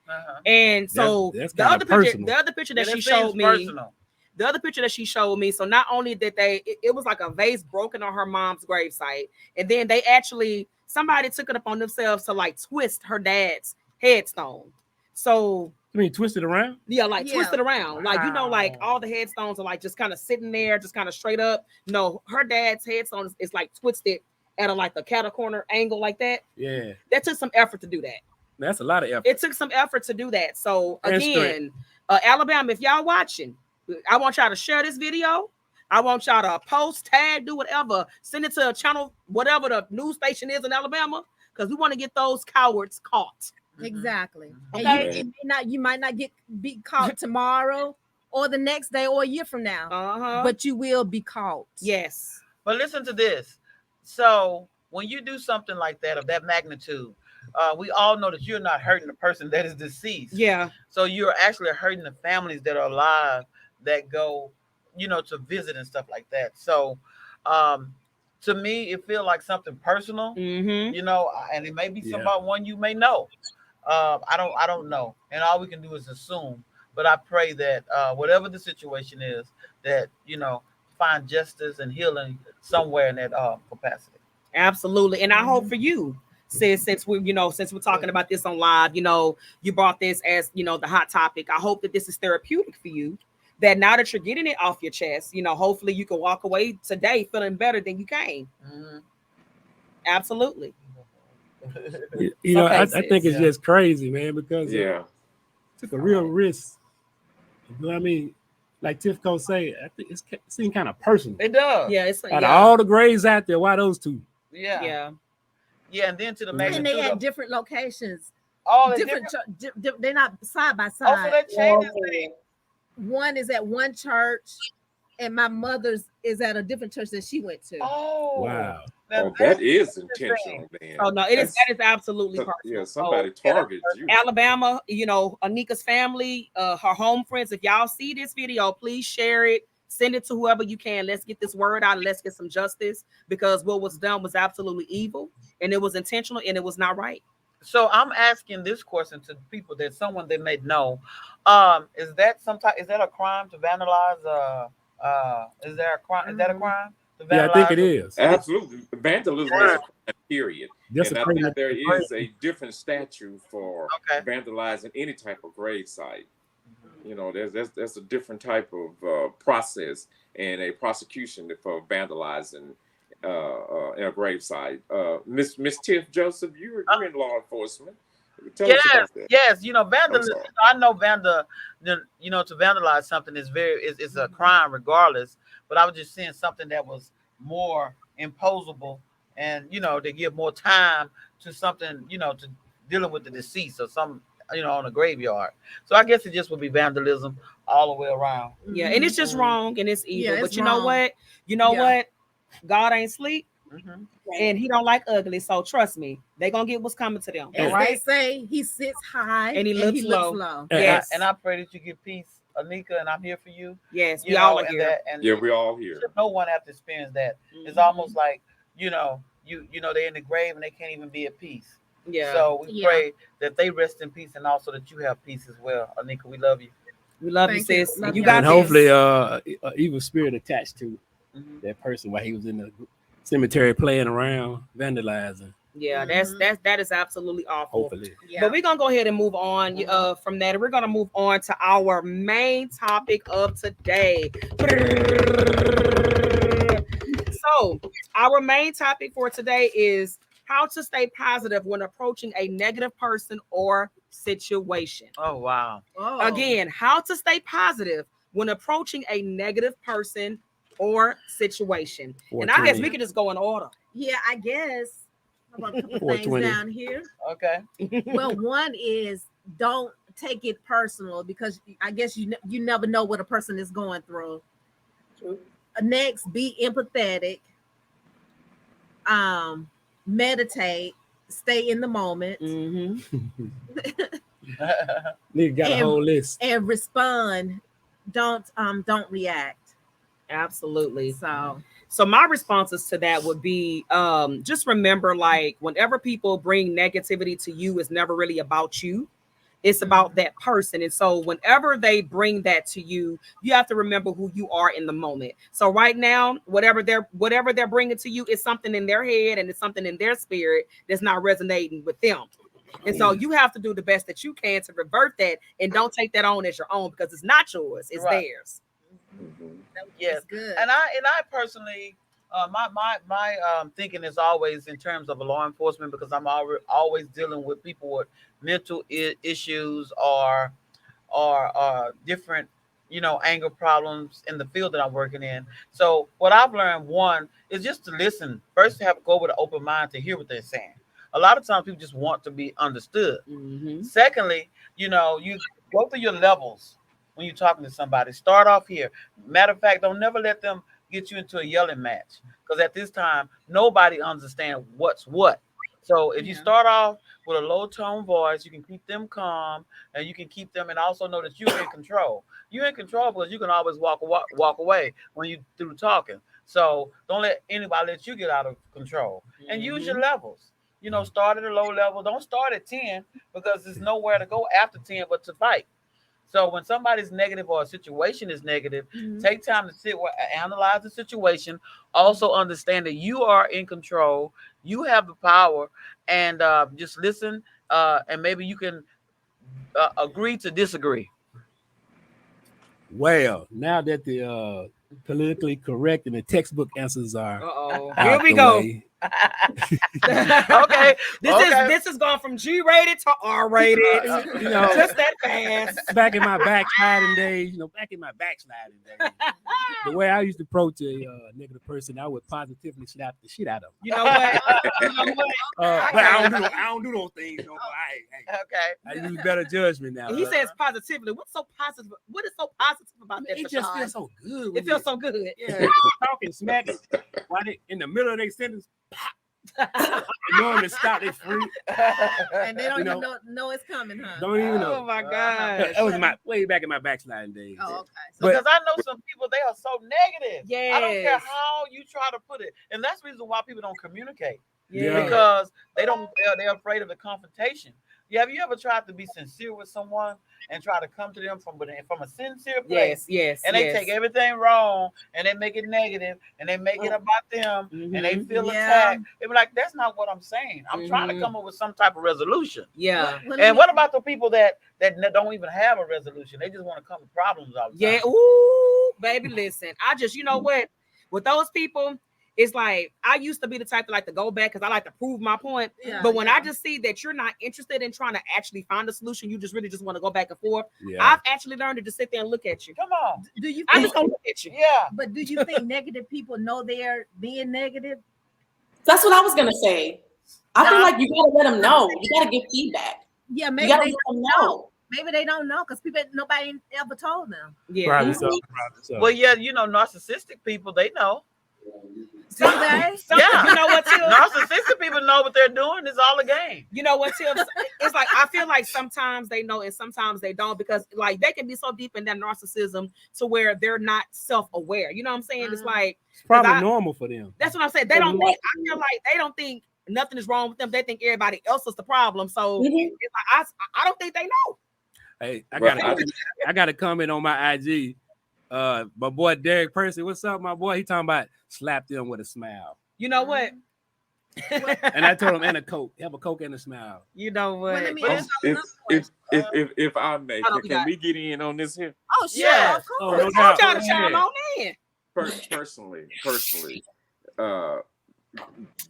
Speaker 1: And so
Speaker 4: That's
Speaker 1: the
Speaker 4: kinda
Speaker 1: other picture,
Speaker 4: personal.
Speaker 1: the other picture that
Speaker 2: Yeah,
Speaker 1: she
Speaker 2: that seems
Speaker 1: showed me,
Speaker 2: personal.
Speaker 1: the other picture that she showed me. So not only did it was like a vase broken on her mom's gravesite, and then they actually somebody took it upon themselves to like twist her dad's headstone. So
Speaker 4: I mean, twist it around.
Speaker 1: yeah, like
Speaker 3: Yeah.
Speaker 1: twist it around, like you know, like all the headstones are like just kind of sitting there, just kind of straight up. No, her dad's headstone is like twisted at a cattle corner angle like that.
Speaker 4: Yeah,
Speaker 1: That took some effort to do that.
Speaker 4: that's a lot of effort.
Speaker 1: It took some effort to do that. So
Speaker 4: And
Speaker 1: again, Alabama, if y'all watching, I want y'all to share this video. I want y'all to post, tag, do whatever, send it to a channel, whatever the news station is in Alabama, because we want to get those cowards caught.
Speaker 3: Exactly.
Speaker 1: Okay.
Speaker 3: And you might not be caught tomorrow or the next day or a year from now, but you will be caught.
Speaker 1: Yes.
Speaker 2: But listen to this. So when you do something like that of that magnitude, we all know that you're not hurting the person that is deceased.
Speaker 1: Yeah.
Speaker 2: So you're actually hurting the families that are alive that go, to visit and stuff like that. So to me, it feels like something personal,
Speaker 1: Mm-hmm.
Speaker 2: and it may be someone you may know. I don't know. And all we can do is assume. But I pray that whatever the situation is, that, find justice and healing somewhere in that capacity.
Speaker 1: Absolutely. And I hope for you, sis, since we're talking about this on live, you brought this as, the hot topic. I hope that this is therapeutic for you, that now that you're getting it off your chest, hopefully you can walk away today feeling better than you came.
Speaker 2: Mm-hmm.
Speaker 1: Absolutely.
Speaker 4: I think it's just crazy, man, because took a real risk. You know what I mean? Like Tifco say, I think it seems kind of personal.
Speaker 2: It does.
Speaker 1: Yeah, it's
Speaker 4: Out of all the graves out there, why those two?
Speaker 2: Yeah. And then to the magnitude
Speaker 3: And they at
Speaker 2: of
Speaker 3: different locations.
Speaker 2: all the
Speaker 3: Different. They're not side by
Speaker 2: Also,
Speaker 3: side.
Speaker 2: that changes things.
Speaker 3: One is at one church, and my mother's is at a different church that she went to.
Speaker 2: Oh,
Speaker 4: wow.
Speaker 5: That is intentional, man.
Speaker 1: Oh no, that is absolutely personal.
Speaker 5: Yeah, somebody targets you.
Speaker 1: Alabama, Anika's family, her home friends. If y'all see this video, please share it. Send it to whoever you can. Let's get this word out and let's get some justice, because what was done was absolutely evil and it was intentional and it was not right.
Speaker 2: So I'm asking this question to people that someone they may know. Is that a crime to vandalize? Is there a crime? Is that a crime to vandalize?
Speaker 4: Yeah, I think it is.
Speaker 5: Absolutely. Vandalism is a crime, period.
Speaker 4: That's
Speaker 5: And
Speaker 4: a
Speaker 5: I
Speaker 4: crime.
Speaker 5: think there is a different statute for
Speaker 2: Okay.
Speaker 5: vandalizing any type of grave site. You know, there's a different type of process and a prosecution for vandalizing a grave site. Miss Tiff Joseph, you're in law enforcement. Tell us about that.
Speaker 2: Yes, you know, vandalism. I know to vandalize something is is a crime regardless. But I was just saying something that was more imposable, and to give more time to something, to dealing with the deceased or some, on a graveyard. So I guess it just would be vandalism all the way around.
Speaker 1: Yeah, and it's just wrong and it's evil.
Speaker 3: Yeah,
Speaker 1: but
Speaker 3: it's
Speaker 1: you know
Speaker 3: wrong.
Speaker 1: what? You know what? God ain't sleep. And he don't like ugly, so trust me, they gonna get what's coming to them.
Speaker 3: As
Speaker 1: All right,
Speaker 3: they say, he sits high
Speaker 1: and he looks low.
Speaker 2: Yes, and I pray that you get peace, Anika, and I'm here for you.
Speaker 1: Yes, we all are
Speaker 2: and
Speaker 1: here.
Speaker 5: Yeah, we all here.
Speaker 2: No one have to experience that. It's almost like they're in the grave and they can't even be at peace.
Speaker 1: Yeah.
Speaker 2: So we pray that they rest in peace, and also that you have peace as well. Anika, we love you.
Speaker 1: We love you,
Speaker 3: Thank you.
Speaker 1: sis.
Speaker 3: Love
Speaker 1: You
Speaker 3: you.
Speaker 1: got
Speaker 4: And
Speaker 1: this.
Speaker 4: hopefully, an evil spirit attached to that person while he was in the cemetery playing around, vandalizing.
Speaker 1: Yeah, that is absolutely awful.
Speaker 4: Hopefully.
Speaker 3: Yeah.
Speaker 1: But we're gonna go ahead and move on from that. We're gonna move on to our main topic of today. So our main topic for today is how to stay positive when approaching a negative person or situation.
Speaker 2: Oh, wow.
Speaker 1: Again, how to stay positive when approaching a negative person or situation. And I guess we can just go in order.
Speaker 3: Yeah, I guess. How about a couple things
Speaker 4: 420.
Speaker 3: down here?
Speaker 2: Okay.
Speaker 3: Well, one is don't take it personal, because I guess you never know what a person is going through.
Speaker 6: True.
Speaker 3: Next, be empathetic. Meditate. Stay in the moment.
Speaker 4: Nigga got a whole list.
Speaker 3: And respond. Don't react.
Speaker 1: Absolutely.
Speaker 3: So
Speaker 1: my responses to that would be just remember, like, whenever people bring negativity to you, it's never really about you. It's about that person. And so whenever they bring that to you, you have to remember who you are in the moment. So right now, whatever they're bringing to you is something in their head and it's something in their spirit that's not resonating with them. And so you have to do the best that you can to revert that, and don't take that on as your own, because it's not yours, it's theirs.
Speaker 2: Yes,
Speaker 3: good.
Speaker 2: And I personally, my thinking is always in terms of a law enforcement, because I'm always dealing with people with mental issues or different, anger problems in the field that I'm working in. So what I've learned, one, is just to listen. First, you have to go with an open mind to hear what they're saying. A lot of times people just want to be understood. Secondly, you go through your levels when you're talking to somebody. Start off here. Matter of fact, don't never let them get you into a yelling match, because at this time, nobody understands what's what. So if you start off with a low tone voice, you can keep them calm, and you can keep them, and also know that you're in control. You're in control because you can always walk away when you're through talking. So don't let anybody let you get out of control, and use your levels. Start at a low level. Don't start at 10, because there's nowhere to go after 10 but to fight. So when somebody's negative or a situation is negative, take time to sit, analyze the situation. Also understand that you are in control. You have the power, and just listen. And maybe you can agree to disagree.
Speaker 4: Well, now that the politically correct and the textbook answers are
Speaker 1: Here we go.
Speaker 2: Okay.
Speaker 1: This is gone from G-rated to R-rated. Just that fast.
Speaker 4: Back in my backsliding days, the way I used to approach a negative person, I would positively slap the shit out of them.
Speaker 1: You know what?
Speaker 4: But I don't do those things.
Speaker 2: Okay.
Speaker 4: I use better judgment now.
Speaker 1: He says positively. What's so positive? What is so positive about that?
Speaker 4: It just feels so good.
Speaker 1: It feels so good.
Speaker 4: Yeah, talking smack while they in the middle of their sentence. know them to stop their freak.
Speaker 3: And they don't
Speaker 4: You
Speaker 3: even know it's coming, huh?
Speaker 4: Don't even know.
Speaker 1: Oh my God.
Speaker 4: That was my way back in my backsliding days.
Speaker 3: Oh, okay. So
Speaker 2: Because I know some people, they are so negative. I don't care
Speaker 1: Yes.
Speaker 2: how you try to put it. And that's the reason why people don't communicate.
Speaker 4: Yeah.
Speaker 2: Because they're afraid of the confrontation. Have you ever tried to be sincere with someone and try to come to them from a sincere place?
Speaker 1: Yes.
Speaker 2: And they take everything wrong and they make it negative and they make it about them and they feel attacked. They be like, that's not what I'm saying. I'm trying to come up with some type of resolution.
Speaker 1: Yeah.
Speaker 2: And what about the people that don't even have a resolution? They just want to come with problems all the time.
Speaker 1: Yeah. Ooh, baby, listen. You know what? With those people, it's like I used to be the type to like to go back because I like to prove my point.
Speaker 3: Yeah,
Speaker 1: but when I just see that you're not interested in trying to actually find a solution, you just really just want to go back and forth.
Speaker 4: Yeah.
Speaker 1: I've actually learned to just sit there and look at you.
Speaker 2: Come on.
Speaker 3: do you
Speaker 1: I
Speaker 3: think,
Speaker 1: just gonna look at you.
Speaker 2: Yeah.
Speaker 3: but do you think negative people know they're being negative?
Speaker 6: That's what I was gonna say. I feel like you gotta let them know. You gotta give feedback.
Speaker 3: Yeah,
Speaker 6: You
Speaker 3: maybe
Speaker 6: gotta
Speaker 3: they
Speaker 6: let them
Speaker 3: don't know.
Speaker 6: know.
Speaker 3: Maybe they don't know because nobody ever told them.
Speaker 1: Yeah.
Speaker 4: Probably so.
Speaker 2: Well, yeah, narcissistic people, they know.
Speaker 3: Someday.
Speaker 2: Yeah.
Speaker 1: You know what, Tim?
Speaker 2: Narcissistic people know what they're doing. It's all a game.
Speaker 1: You know what, Tim? It's like I feel like sometimes they know and sometimes they don't because like they can be so deep in that narcissism to where they're not self-aware. You know what I'm saying? It's like
Speaker 4: It's probably normal for them.
Speaker 1: that's what I'm saying. They don't think. I feel like they don't think nothing is wrong with them. They think everybody else is the problem. So it's like, I don't think they know.
Speaker 4: Hey,
Speaker 5: Well,
Speaker 4: I got a comment on my IG. My boy Derek Percy, what's up, my boy? He talking about slap them with a smile.
Speaker 1: You know what?
Speaker 4: And I told him, and a Coke. Have a Coke and a smile.
Speaker 1: You know what?
Speaker 3: Let me
Speaker 1: But
Speaker 3: ask
Speaker 1: it's-
Speaker 5: If I may,
Speaker 1: Hold on, we
Speaker 5: can
Speaker 1: got-
Speaker 5: we get in on this here?
Speaker 3: Oh, sure.
Speaker 2: Yeah.
Speaker 3: Of
Speaker 4: Oh,
Speaker 3: course.
Speaker 4: no
Speaker 1: I'm
Speaker 4: doubt.
Speaker 1: trying to
Speaker 4: Yeah.
Speaker 1: chime on in.
Speaker 5: Personally,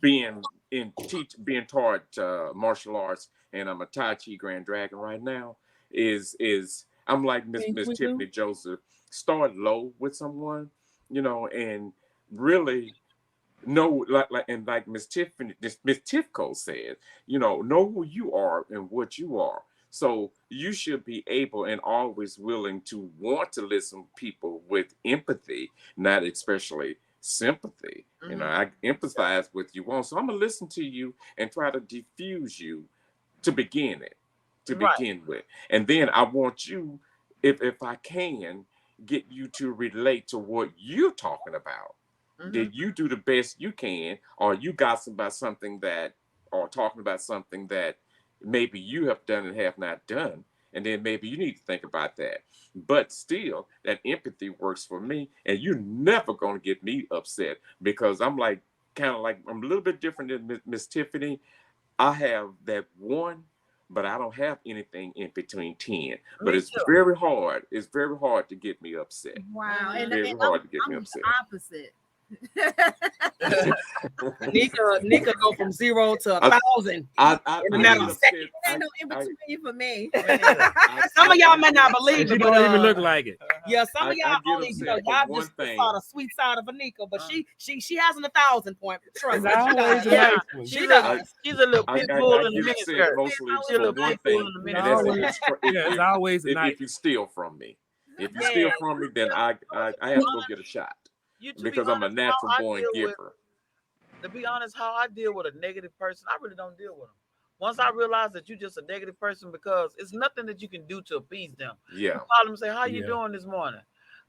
Speaker 5: being taught martial arts, and I'm a Tai Chi Grand Dragon right now. Is I'm like Miss Tiffany Joseph. Start low with someone, and really know like Miss Tifco said, know who you are and what you are. So you should be able and always willing to want to listen to people with empathy, not especially sympathy. I empathize with you on, so I'm gonna listen to you and try to diffuse you to begin with, and then I want you, if I can, get you to relate to what you're talking about. Did you do the best you can, or you got about something that, or talking about something that maybe you have done and have not done, and then maybe you need to think about that. But still, that empathy works for me, and you're never going to get me upset because I'm like, I'm a little bit different than Miss Tiffany. I have that one, but I don't have anything in between 10. But it's very hard. It's very hard to get me upset.
Speaker 3: Wow.
Speaker 5: It's very hard to get me upset.
Speaker 3: The opposite.
Speaker 1: Nika go from 0 to 1,000.
Speaker 5: I
Speaker 1: In a matter of seconds.
Speaker 3: Ain't no in between for me.
Speaker 1: Some of y'all may not believe
Speaker 4: She
Speaker 1: it,
Speaker 4: don't
Speaker 1: but
Speaker 4: even look like it.
Speaker 1: yeah, some of
Speaker 5: I
Speaker 1: y'all
Speaker 5: get
Speaker 1: only,
Speaker 5: upset for
Speaker 1: y'all
Speaker 5: one
Speaker 1: just
Speaker 5: thing.
Speaker 1: saw the sweet side of Anika, but she has an 1,000 point. Trust me,
Speaker 4: It's
Speaker 1: she
Speaker 4: always
Speaker 1: does.
Speaker 4: a
Speaker 1: Yeah,
Speaker 4: nice one.
Speaker 1: she does.
Speaker 2: She's a little
Speaker 5: I
Speaker 2: pit bull in the
Speaker 5: get
Speaker 2: mini
Speaker 5: upset
Speaker 2: skirt.
Speaker 5: mostly
Speaker 2: She's a
Speaker 5: for
Speaker 2: little
Speaker 5: one
Speaker 2: pit bull
Speaker 5: thing,
Speaker 2: in the mini
Speaker 5: and that's
Speaker 2: skirt.
Speaker 4: It's always a nice.
Speaker 5: if you steal from me. If you steal from me, then I have to go get a shot because I'm a natural born giver.
Speaker 2: To be honest, how I deal with a negative person, I really don't deal with them. Once I realize that you're just a negative person, because it's nothing that you can do to appease them.
Speaker 5: Yeah.
Speaker 2: You call them and say, how you doing this morning?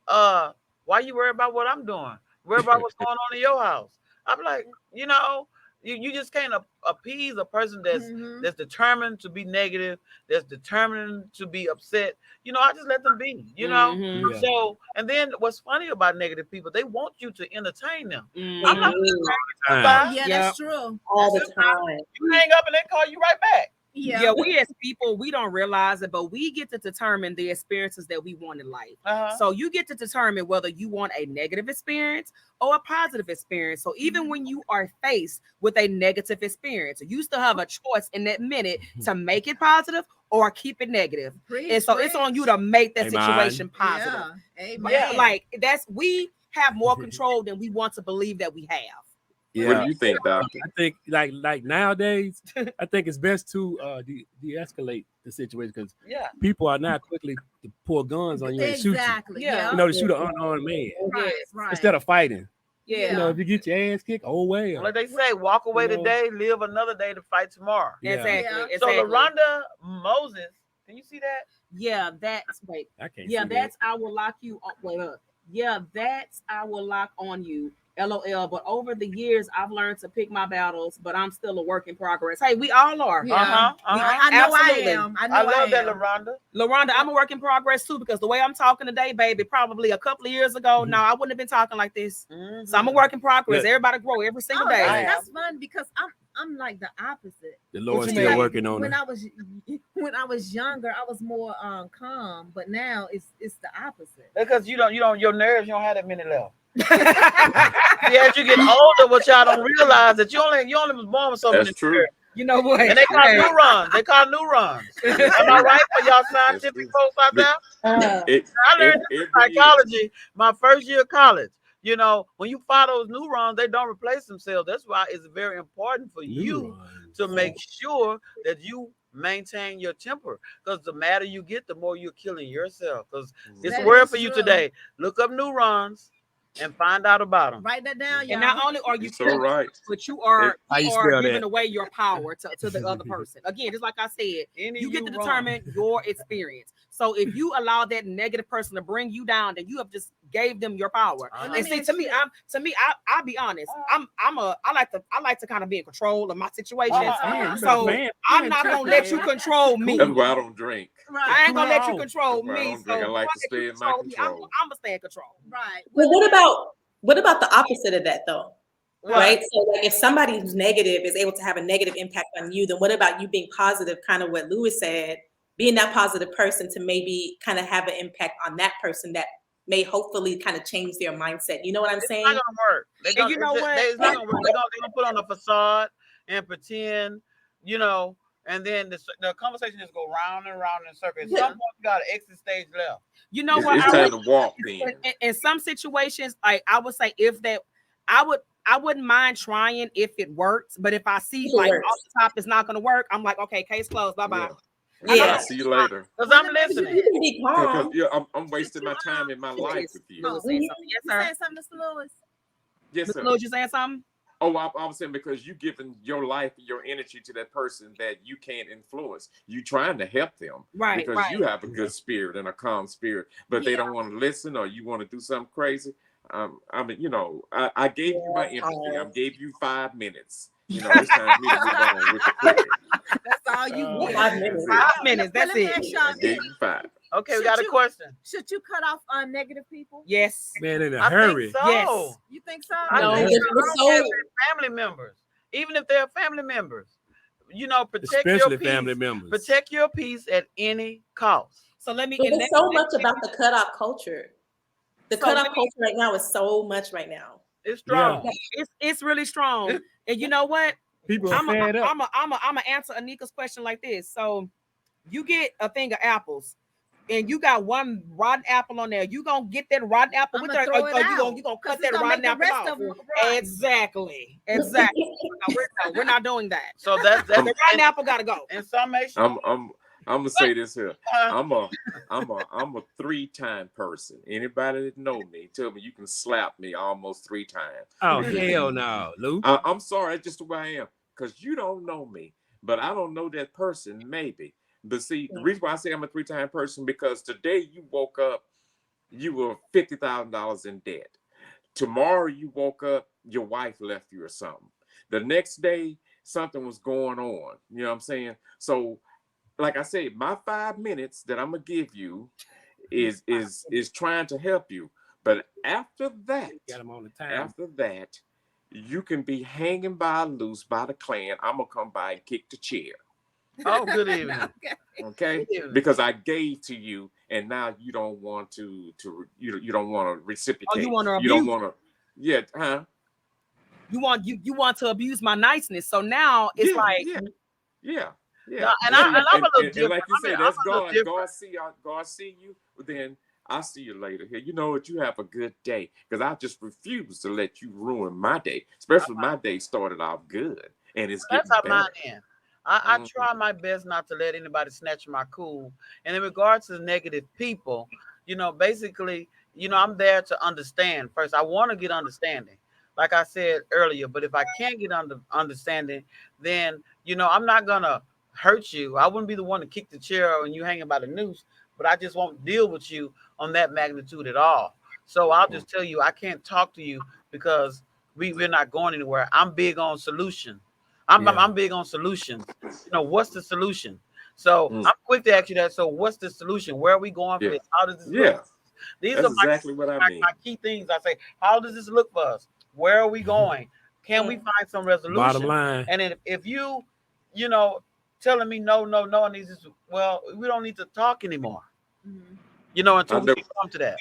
Speaker 2: Why you worry about what I'm doing? Worry about what's going on in your house. I'm like, you just can't appease a person that's determined to be negative, that's determined to be upset. I just let them be,
Speaker 1: Mhm.
Speaker 2: So, and then what's funny about negative people, they want you to entertain them.
Speaker 1: Mhm.
Speaker 2: I'm not
Speaker 3: Yeah, that's true.
Speaker 6: All the time.
Speaker 2: You hang up and they call you right back.
Speaker 1: Yeah, we as people, we don't realize it, but we get to determine the experiences that we want in life. So you get to determine whether you want a negative experience or a positive experience. So even when you are faced with a negative experience, you still have a choice in that minute to make it positive or keep it negative. And so it's on you to make that situation positive.
Speaker 3: Yeah.
Speaker 1: Like we have more control than we want to believe that we have.
Speaker 4: Yeah.
Speaker 5: What do you think, Doctor?
Speaker 4: I think like nowadays, I think it's best to de-escalate the situation because people are now quickly to pull guns on you and shoot you.
Speaker 3: Exactly.
Speaker 1: Yeah.
Speaker 3: Yeah.
Speaker 4: To shoot an unarmed man
Speaker 3: Right.
Speaker 4: instead of fighting.
Speaker 1: Yeah.
Speaker 4: You know, if you get your ass kicked, oh well.
Speaker 2: Like they say, walk away
Speaker 4: You know?
Speaker 2: today, live another day to fight tomorrow.
Speaker 4: Yeah.
Speaker 1: Exactly.
Speaker 2: So
Speaker 1: Exactly.
Speaker 2: LaRonda Moses, can you see that?
Speaker 1: Yeah, that's wait.
Speaker 4: I can't
Speaker 1: Yeah,
Speaker 4: see
Speaker 1: that's I will lock you on. Wait up. Yeah, that's I will lock on you. LOL. But over the years, I've learned to pick my battles, but I'm still a work in progress. Hey, we all are.
Speaker 3: Yeah.
Speaker 2: Uh-huh.
Speaker 3: I know
Speaker 1: Absolutely.
Speaker 3: I am. I know
Speaker 2: I love that,
Speaker 3: am.
Speaker 2: LaRonda.
Speaker 1: LaRonda, I'm a work in progress too, because the way I'm talking today, baby, probably a couple of years ago,
Speaker 4: Mhm.
Speaker 1: no, I wouldn't have been talking like this.
Speaker 2: Mhm.
Speaker 1: So I'm a work in progress.
Speaker 4: Look.
Speaker 1: Everybody grow every single
Speaker 3: Oh,
Speaker 1: day.
Speaker 2: I am.
Speaker 3: that's fun because I'm like the opposite.
Speaker 4: The Lord's
Speaker 1: you
Speaker 4: still
Speaker 1: mean?
Speaker 4: working on
Speaker 3: When
Speaker 4: it.
Speaker 3: when I was younger, I was more calm, but now it's the opposite.
Speaker 2: Because you don't, your nerves, you don't have that many left. See, as you get older, what y'all don't realize that you only was born with so many
Speaker 5: That's true.
Speaker 2: nerves.
Speaker 1: You know what?
Speaker 2: And they call
Speaker 1: Hey.
Speaker 2: neurons. They call neurons. Am I right for y'all scientific folks out there? I learned this in psychology my first year of college. You know, when you fire those neurons, they don't replace themselves. That's why it's very important for you to make sure that you maintain your temper. Because the madder you get, the more you're killing yourself. Because it's a
Speaker 3: That
Speaker 2: word
Speaker 3: is
Speaker 2: for you
Speaker 3: true.
Speaker 2: today. Look up neurons and find out about them.
Speaker 3: Write that down, y'all.
Speaker 1: And not only are you
Speaker 5: You're so
Speaker 1: killing,
Speaker 5: right.
Speaker 1: but you are
Speaker 4: How you spell
Speaker 1: giving
Speaker 4: that?
Speaker 1: away your power to the other person. Again, just like I said, you get to determine your experience. So if you allow that negative person to bring you down, then you have just gave them your power.
Speaker 2: Uh-huh.
Speaker 1: And see, I'll be honest. I like to kind of be in control of my situation.
Speaker 4: Man,
Speaker 1: So I'm not gonna let you control me.
Speaker 5: That's why I don't drink.
Speaker 1: I ain't gonna let you control
Speaker 5: That's why I
Speaker 1: me.
Speaker 5: don't drink. I like to stay in my control.
Speaker 1: I'm gonna stay in control.
Speaker 3: Right.
Speaker 6: Well, what about the opposite of that though? Right. So like if somebody who's negative is able to have a negative impact on you, then what about you being positive, kind of what Lewis said, being that positive person to maybe kind of have an impact on that person that may hopefully kind of change their mindset. You know what I'm saying?
Speaker 2: It's not gonna work. It's not gonna work. They're gonna put on a facade and pretend, you know, and then the conversation just go round and round in circles. At some point, you got to exit stage left.
Speaker 1: You know
Speaker 5: It's
Speaker 1: what?
Speaker 5: time to walk then.
Speaker 1: In some situations, like I would say, I wouldn't mind trying if it works. But if I see like off the top it's not gonna work, I'm like, okay, case closed. Bye bye.
Speaker 5: Yeah. I'll see you later.
Speaker 2: Because I'm listening.
Speaker 6: You can be calm.
Speaker 5: Because I'm wasting my time in my life with you.
Speaker 1: Yes,
Speaker 3: You
Speaker 1: sir.
Speaker 3: saying something, Mr. Lewis?
Speaker 5: Yes,
Speaker 1: Mr.
Speaker 5: sir.
Speaker 1: Lewis, you saying something?
Speaker 5: Oh, I was saying because you giving your life, your energy to that person that you can't influence. You trying to help them,
Speaker 1: Right?
Speaker 5: Because
Speaker 1: Right.
Speaker 5: you have a good spirit and a calm spirit, but they don't want to listen, or you want to do something crazy. I mean, you know, I gave you my empathy. I gave you 5 minutes. You know, it's time for me to move on with the cooking.
Speaker 3: That's all you get.
Speaker 6: 5 minutes.
Speaker 1: 5 minutes. That's
Speaker 3: Let me
Speaker 1: it.
Speaker 3: ask y'all
Speaker 5: I gave
Speaker 3: this.
Speaker 5: you 5.
Speaker 2: Okay, we got a question.
Speaker 3: Should you cut off negative people?
Speaker 1: Yes.
Speaker 4: Man, in a
Speaker 2: I
Speaker 4: hurry.
Speaker 2: think so.
Speaker 1: Yes.
Speaker 3: You think so?
Speaker 2: I
Speaker 1: No.
Speaker 2: think
Speaker 6: If
Speaker 2: so. I
Speaker 6: it's
Speaker 2: don't care if
Speaker 6: so-
Speaker 2: they're family members. Even if they're family members, you know, protect
Speaker 4: Especially
Speaker 2: your peace.
Speaker 4: family members.
Speaker 2: Protect your peace at any cost.
Speaker 1: So let me.
Speaker 6: But
Speaker 1: and
Speaker 6: there's
Speaker 1: let-
Speaker 6: so much about the cutoff culture. The
Speaker 1: So
Speaker 6: cutoff
Speaker 1: let me-
Speaker 6: culture right now is so much right now.
Speaker 2: It's strong.
Speaker 1: It's really strong. And you know what?
Speaker 4: People are fed up.
Speaker 1: I'm a answer Anika's question like this. So you get a thing of apples, and you got one rotten apple on there. You gonna get that rotten apple with
Speaker 3: I'ma
Speaker 1: her,
Speaker 3: throw
Speaker 1: or
Speaker 3: it
Speaker 1: you
Speaker 3: out,
Speaker 1: gonna
Speaker 3: 'cause
Speaker 1: cut
Speaker 3: it's
Speaker 1: that
Speaker 3: gonna
Speaker 1: rotten
Speaker 3: make the
Speaker 1: apple
Speaker 3: rest
Speaker 1: off.
Speaker 3: of them rotten.
Speaker 1: Exactly. No, we're not doing that.
Speaker 2: So that's
Speaker 1: The rotten apple gotta go.
Speaker 2: in summation.
Speaker 5: I'm gonna say this here.
Speaker 2: Uh,
Speaker 5: I'm a 3-time person. Anybody that know me, tell me you can slap me almost 3 times.
Speaker 4: Oh, hell no, Lou.
Speaker 5: I'm sorry, that's just the way I am. Because you don't know me, but I don't know that person, maybe. But see, the reason why I say I'm a 3-time person, because today you woke up, you were $50,000 in debt. Tomorrow you woke up, your wife left you or something. The next day, something was going on. You know what I'm saying? So, like I said, my 5 minutes that I'm gonna give you is trying to help you. But after that,
Speaker 4: Got him on the time.
Speaker 5: you can be hanging by loose by the clan. I'm gonna come by and kick the chair.
Speaker 2: oh, good evening.
Speaker 5: Okay? Because I gave to you, and now you don't want to you don't want to reciprocate.
Speaker 1: you wanna
Speaker 5: You don't
Speaker 1: abuse.
Speaker 5: want to. Yeah, huh?
Speaker 1: You want to abuse my niceness. So now it's
Speaker 5: yeah.
Speaker 2: No, and I'm a little
Speaker 5: and
Speaker 2: different.
Speaker 5: like you
Speaker 2: I mean,
Speaker 5: say, that's
Speaker 2: I'm a little
Speaker 5: God.
Speaker 2: different.
Speaker 5: God see you. Then I'll see you later here. You know what? You have a good day, because I just refuse to let you ruin my day. Especially my day started off good, and it's getting
Speaker 2: That's how
Speaker 5: better.
Speaker 2: mine is. I try my best not to let anybody snatch my cool. And in regards to negative people, you know, basically, you know, I'm there to understand first. I want to get understanding. like I said earlier. But if I can't get understanding, then I'm not gonna hurt you. I wouldn't be the one to kick the chair and you hanging by the noose, but I just won't deal with you on that magnitude at all. So I'll just tell you I can't talk to you because we're not going anywhere. I'm big on solution. I'm big on solutions. What's the solution? So I'm quick to ask you that. So what's the solution? Where are we going for this? How does this look? These
Speaker 5: That's
Speaker 2: are
Speaker 5: exactly what I mean.
Speaker 2: my key things. I say, how does this look for us? Where are we going? Can we find some resolution?
Speaker 4: Bottom line.
Speaker 2: And then if you telling me no, and these is, well, we don't need to talk anymore. Until we come to that.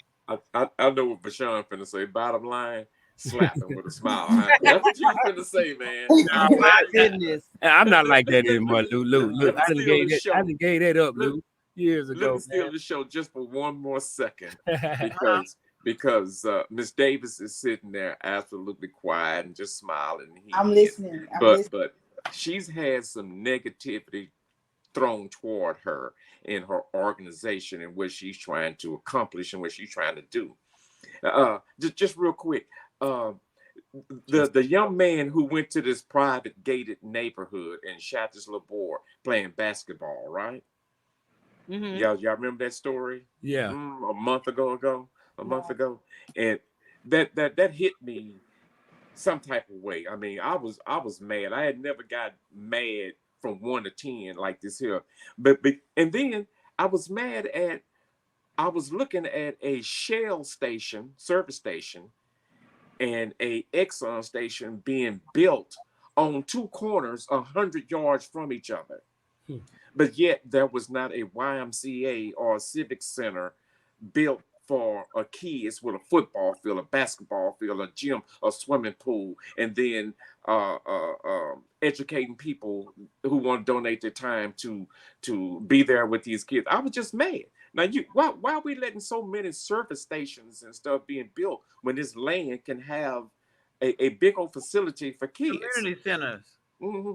Speaker 5: I know what Bashan finna say. Bottom line, slap him with a smile. That's what you finna say, man.
Speaker 1: Oh, my goodness.
Speaker 4: I'm not like that anymore, Lou. Look, I done gave that up, Lou, years ago.
Speaker 5: Let me steal the show just for one more second, because Miss Davis is sitting there absolutely quiet and just smiling.
Speaker 7: I'm listening.
Speaker 5: But she's had some negativity thrown toward her in her organization and what she's trying to accomplish and what she's trying to do. Just real quick, the young man who went to this private gated neighborhood and shot this little boy playing basketball, right? Y'all remember that story?
Speaker 4: Yeah.
Speaker 5: A month ago, and that hit me some type of way. I mean, I was mad. I had never got mad from 1 to 10 like this here, but and then I was mad at. I was looking at a Shell station, service station, and a Exxon station being built on two corners 100 yards from each other. But yet there was not a YMCA or a civic center built for kids with a football field, a basketball field, a gym, a swimming pool, and then educating people who want to donate their time to be there with these kids. I was just mad. Now, why are we letting so many service stations and stuff being built when this land can have a big old facility for kids?
Speaker 2: Community centers.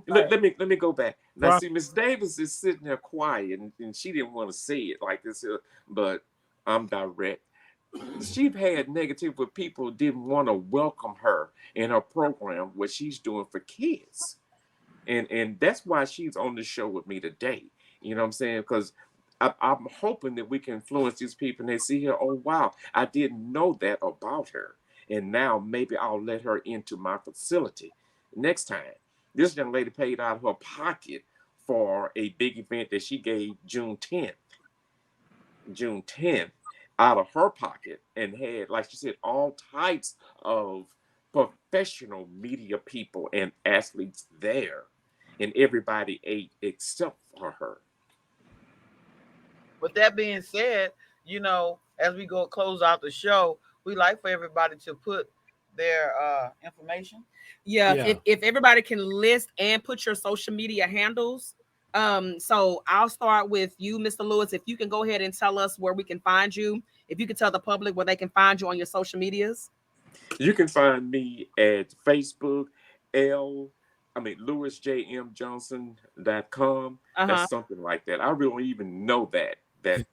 Speaker 5: Let me go back. Now, see, Miss Davis is sitting there quiet, and she didn't want to say it like this, but I'm direct. She's had negative where people didn't want to welcome her in her program, what she's doing for kids. And that's why she's on the show with me today. You know what I'm saying? Because I'm hoping that we can influence these people and they see her, oh, wow, I didn't know that about her. And now maybe I'll let her into my facility next time. This young lady paid out of her pocket for a big event that she gave June 10th, out of her pocket, and had, like she said, all types of professional media people and athletes there. And everybody ate except for her.
Speaker 2: With that being said, as we go close out the show, we like for everybody to put their information.
Speaker 1: If everybody can list and put your social media handles. So I'll start with you, Mr. Lewis. If you can go ahead and tell us where we can find you. If you can tell the public where they can find you on your social medias.
Speaker 5: You can find me at Facebook, LewisJMJohnson.com. That's something like that. I really don't even know that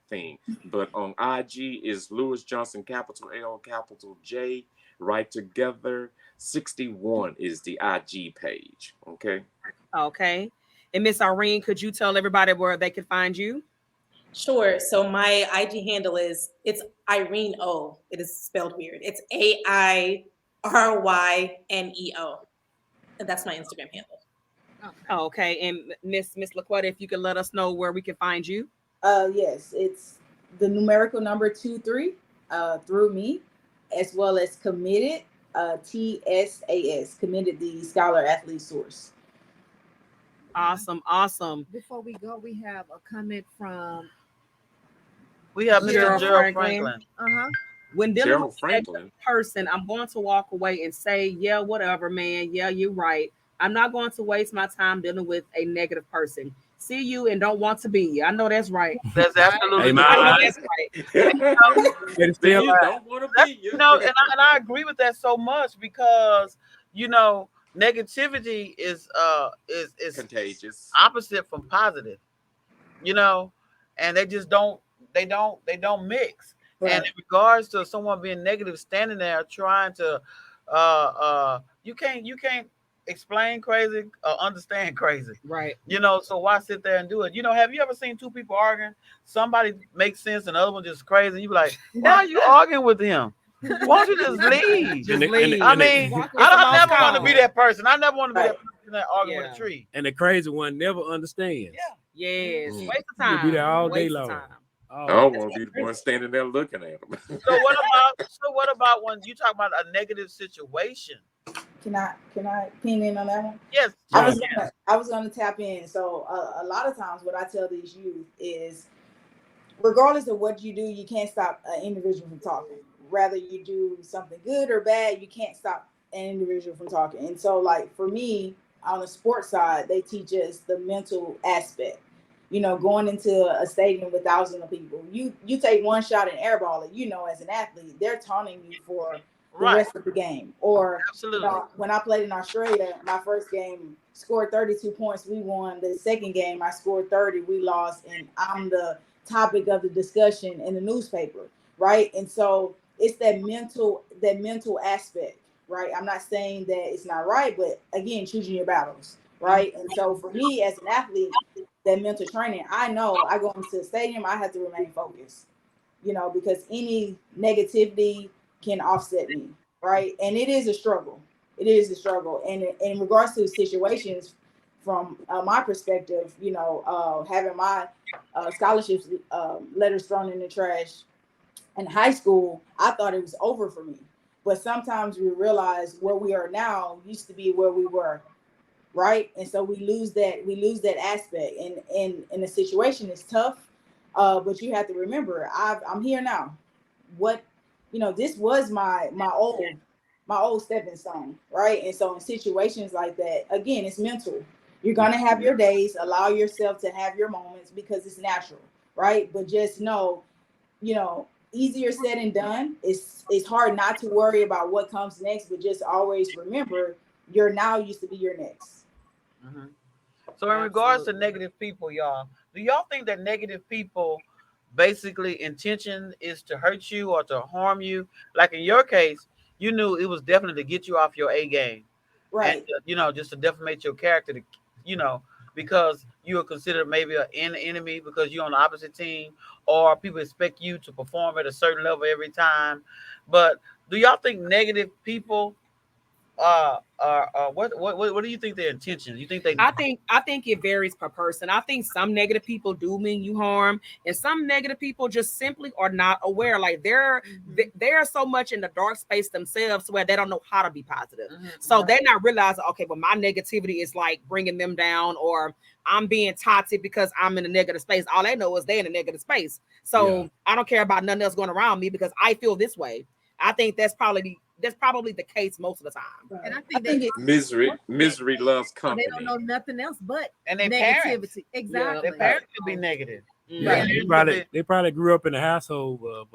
Speaker 5: thing. But on IG is Lewis Johnson, capital L, capital J, right together. 61 is the IG page. Okay.
Speaker 1: And Miss Irene, could you tell everybody where they can find you?
Speaker 6: Sure. So my IG handle it's IRENE O. It is spelled weird. It's AIRYNEO. And that's my Instagram handle.
Speaker 1: Okay. And Miss LaQuetta, if you could let us know where we can find you.
Speaker 7: Yes, it's the numerical number 23 through me, as well as Committed, TSAS, Committed, the Scholar Athlete Source.
Speaker 1: Awesome.
Speaker 3: Before we go, we have a comment from
Speaker 2: Mr. Gerald Franklin.
Speaker 1: When dealing with a person, I'm going to walk away and say, yeah, whatever, man. Yeah, you're right. I'm not going to waste my time dealing with a negative person. See you and don't want to be you. I know that's right.
Speaker 2: That's absolutely
Speaker 1: right.
Speaker 2: That's right.
Speaker 5: Don't want to be you.
Speaker 2: And I agree with that so much because negativity is
Speaker 5: contagious,
Speaker 2: opposite from positive. And they just don't mix. Right. And in regards to someone being negative, standing there trying to you can't explain crazy or understand crazy.
Speaker 1: Right.
Speaker 2: So why sit there and do it? Have you ever seen two people arguing? Somebody makes sense and the other one just crazy. You be like, why are you arguing with him? Why don't you just leave?
Speaker 1: Just leave.
Speaker 2: I mean,
Speaker 1: It's a
Speaker 2: I
Speaker 1: lost
Speaker 2: never want to
Speaker 1: cause.
Speaker 2: be that person. I never want to be that person that arguing
Speaker 1: Yeah.
Speaker 2: with a tree.
Speaker 4: And the crazy one never understands.
Speaker 2: Yeah.
Speaker 1: Yes.
Speaker 5: Mm.
Speaker 1: Waste of
Speaker 4: You
Speaker 1: time.
Speaker 4: be there all day
Speaker 1: Waste of
Speaker 4: long.
Speaker 1: time.
Speaker 5: I
Speaker 4: Oh,
Speaker 5: don't want to be the one standing there looking at them.
Speaker 2: So what about when you talk about a negative situation?
Speaker 7: Can I pin in on that one?
Speaker 2: Yes.
Speaker 7: I
Speaker 4: Yeah.
Speaker 7: was gonna tap in. So a lot of times, what I tell these youth is, regardless of what you do, you can't stop an individual from talking. Whether you do something good or bad, you can't stop an individual from talking. And so, like for me, on the sports side, they teach us the mental aspect. Going into a stadium with thousands of people, you take one shot and airball it. As an athlete, they're taunting you for the
Speaker 2: Right.
Speaker 7: rest of the game. Or
Speaker 2: Absolutely.
Speaker 7: when I played in Australia, my first game scored 32 points. We won. The second game, I scored 30. We lost, and I'm the topic of the discussion in the newspaper, right? And so it's that mental aspect, right? I'm not saying that it's not right, but again, choosing your battles, right? And so for me as an athlete, that mental training, I know I go into the stadium, I have to remain focused, because any negativity can offset me, right? And it is a struggle. It is a struggle. And in regards to situations, from my perspective, having my scholarships letters thrown in the trash in high school, I thought it was over for me. But sometimes we realize where we are now used to be where we were, right? And so we lose that aspect. And the situation is tough, but you have to remember, I'm here now. What this was my old stepping stone, right? And so in situations like that, again, it's mental. You're gonna have your days. Allow yourself to have your moments because it's natural, right? But just know, easier said than done. It's hard not to worry about what comes next, but just always remember your now used to be your next.
Speaker 2: Mm-hmm. So in regards to negative people, y'all, do y'all think that negative people basically intention is to hurt you or to harm you? Like in your case, you knew it was definitely to get you off your A game,
Speaker 7: Right.
Speaker 2: and just to defamate your character, because you are considered maybe an enemy because you're on the opposite team, or people expect you to perform at a certain level every time. But do y'all think negative people what do you think their intentions? You think they?
Speaker 1: I think it varies per person. I think some negative people do mean you harm, and some negative people just simply are not aware. Like they're so much in the dark space themselves where they don't know how to be positive.
Speaker 2: Mm-hmm.
Speaker 1: So they're not realizing, okay, well, my negativity is like bringing them down, or I'm being toxic because I'm in a negative space. All they know is they're in a negative space. So I don't care about nothing else going around me because I feel this way. I think that's probably the case most of the time.
Speaker 7: Right.
Speaker 3: And I think
Speaker 7: it's
Speaker 5: misery loves company.
Speaker 3: they don't know nothing else but
Speaker 2: And their
Speaker 3: negativity.
Speaker 2: parents.
Speaker 3: Exactly.
Speaker 2: Their parents could be negative.
Speaker 4: Yeah, they probably grew up in a household of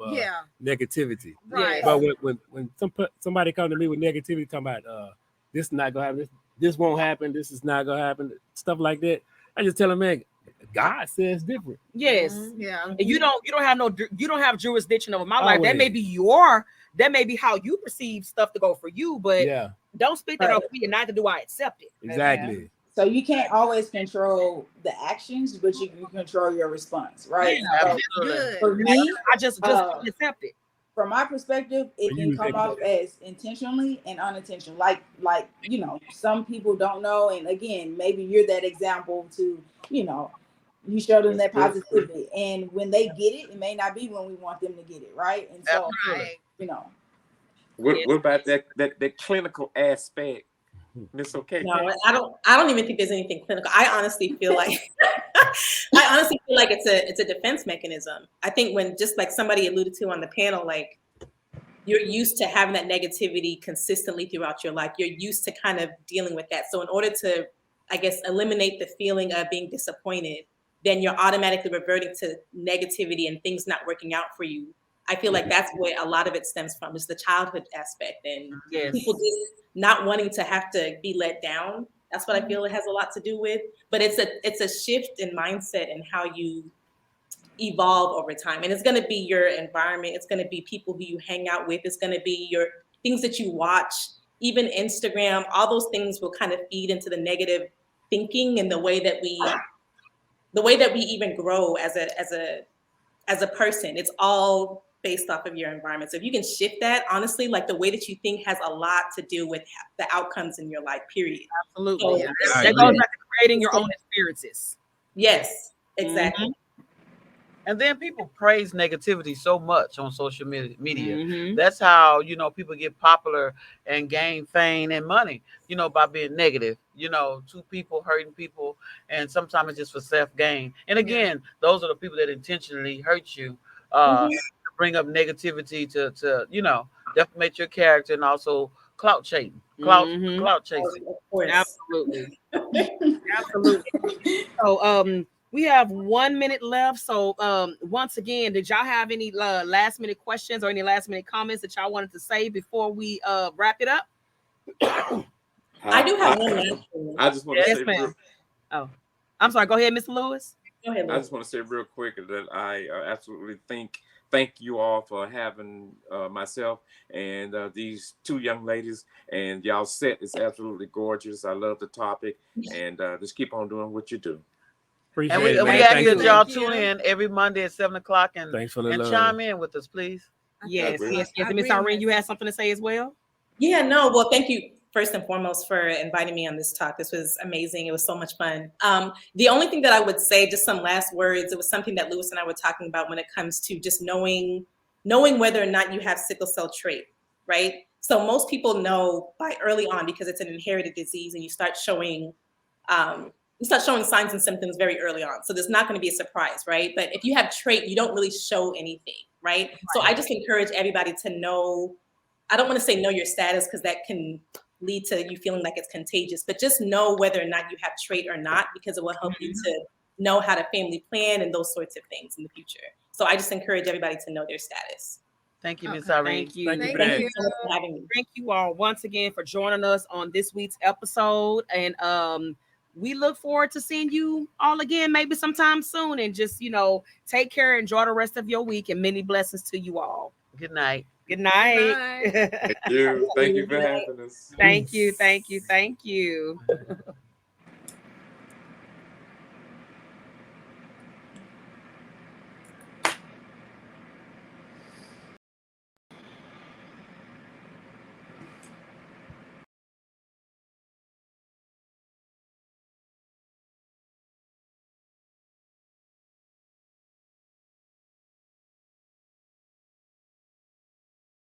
Speaker 4: negativity.
Speaker 3: Right.
Speaker 4: But when somebody come to me with negativity, talking about this is not gonna happen, this won't happen, this is not gonna happen, stuff like that, I just tell them, man, God says different.
Speaker 1: Yes.
Speaker 3: Yeah.
Speaker 1: And you don't have jurisdiction over my life.
Speaker 4: Always.
Speaker 1: That may be how you perceive stuff to go for you, but don't speak that over me, and neither do I accept it.
Speaker 4: Exactly.
Speaker 7: So you can't always control the actions, but you can control your response, right?
Speaker 2: Yeah,
Speaker 3: Good.
Speaker 7: For me,
Speaker 1: I just accept it.
Speaker 7: from my perspective, it can come off as intentionally and unintentional. Like some people don't know, and again, maybe you're that example to, you show them that positivity, and when they get it, it may not be when we want them to get it, right? And so,
Speaker 5: What about that clinical aspect, Miss OKEKE?
Speaker 6: No, I don't even think there's anything clinical. I honestly feel like it's a defense mechanism. I think when, just like somebody alluded to on the panel, like you're used to having that negativity consistently throughout your life. You're used to kind of dealing with that. So in order to, I guess, eliminate the feeling of being disappointed, then you're automatically reverting to negativity and things not working out for you. I feel like that's where a lot of it stems from, is the childhood aspect and people just not wanting to have to be let down. That's what I feel it has a lot to do with. But it's a shift in mindset and how you evolve over time. And it's going to be your environment. It's going to be people who you hang out with. It's going to be your things that you watch even Instagram, all those things will kind of feed into the negative thinking and the way that we even grow as a person. It's all based off of your environment. So if you can shift that, honestly, like the way that you think has a lot to do with the outcomes in your life, period.
Speaker 1: Absolutely.
Speaker 6: So,
Speaker 1: That goes back to creating your own experiences.
Speaker 6: Yes, exactly.
Speaker 2: And then people praise negativity so much on social media.
Speaker 1: Mhm.
Speaker 2: That's how, you know, people get popular and gain fame and money, you know, by being negative, you know, to people, hurting people. And sometimes it's just for self-gain. And again, those are the people that intentionally hurt you, to bring up negativity to, you know, defamate your character and also clout chasing. Clout chasing.
Speaker 6: Of course.
Speaker 1: Absolutely. Absolutely. So we have 1 minute left. So once again, did y'all have any last minute questions or any last minute comments that y'all wanted to say before we wrap it up?
Speaker 6: I do have one last one.
Speaker 5: I just want to
Speaker 1: Yes,
Speaker 5: say
Speaker 1: ma'am. Oh, I'm sorry. Go ahead, Mr. Lewis.
Speaker 6: Go ahead,
Speaker 5: I
Speaker 6: Lewis.
Speaker 5: just want to say real quick that I absolutely thank you all for having myself and these two young ladies, and y'all set is absolutely gorgeous. I love the topic, and just keep on doing what you do.
Speaker 2: And we
Speaker 4: Appreciate it, man.
Speaker 2: ask
Speaker 4: Thank
Speaker 2: that
Speaker 4: you.
Speaker 2: y'all tune in every Monday at 7:00 and
Speaker 4: Thanks for the love.
Speaker 2: chime in with us, please.
Speaker 1: Yes,
Speaker 5: Okay.
Speaker 1: yes, yes. And Miss Irene, you had something to say as well?
Speaker 6: Yeah, no, well, thank you first and foremost for inviting me on this talk. This was amazing. It was so much fun. The only thing that I would say, just some last words, it was something that Lewis and I were talking about when it comes to just knowing whether or not you have sickle cell trait, right? So most people know by early on because it's an inherited disease and you start showing signs and symptoms very early on. So there's not going to be a surprise, right? But if you have trait, you don't really show anything, right? So I just encourage everybody to know, I don't want to say know your status because that can lead to you feeling like it's contagious, but just know whether or not you have trait or not, because it will help you to know how to family plan and those sorts of things in the future. So I just encourage everybody to know their status.
Speaker 2: Thank you, Miss Irene.
Speaker 1: Thank you.
Speaker 4: Thank you for
Speaker 6: Thank
Speaker 4: that.
Speaker 6: you so much for having me.
Speaker 1: Thank you all once again for joining us on this week's episode. And we look forward to seeing you all again, maybe sometime soon. And just, you know, take care, enjoy the rest of your week, and many blessings to you all.
Speaker 2: Good night.
Speaker 1: Good night.
Speaker 7: Good night.
Speaker 5: Thank you for having us.
Speaker 1: Thank you. Thank you. Thank you.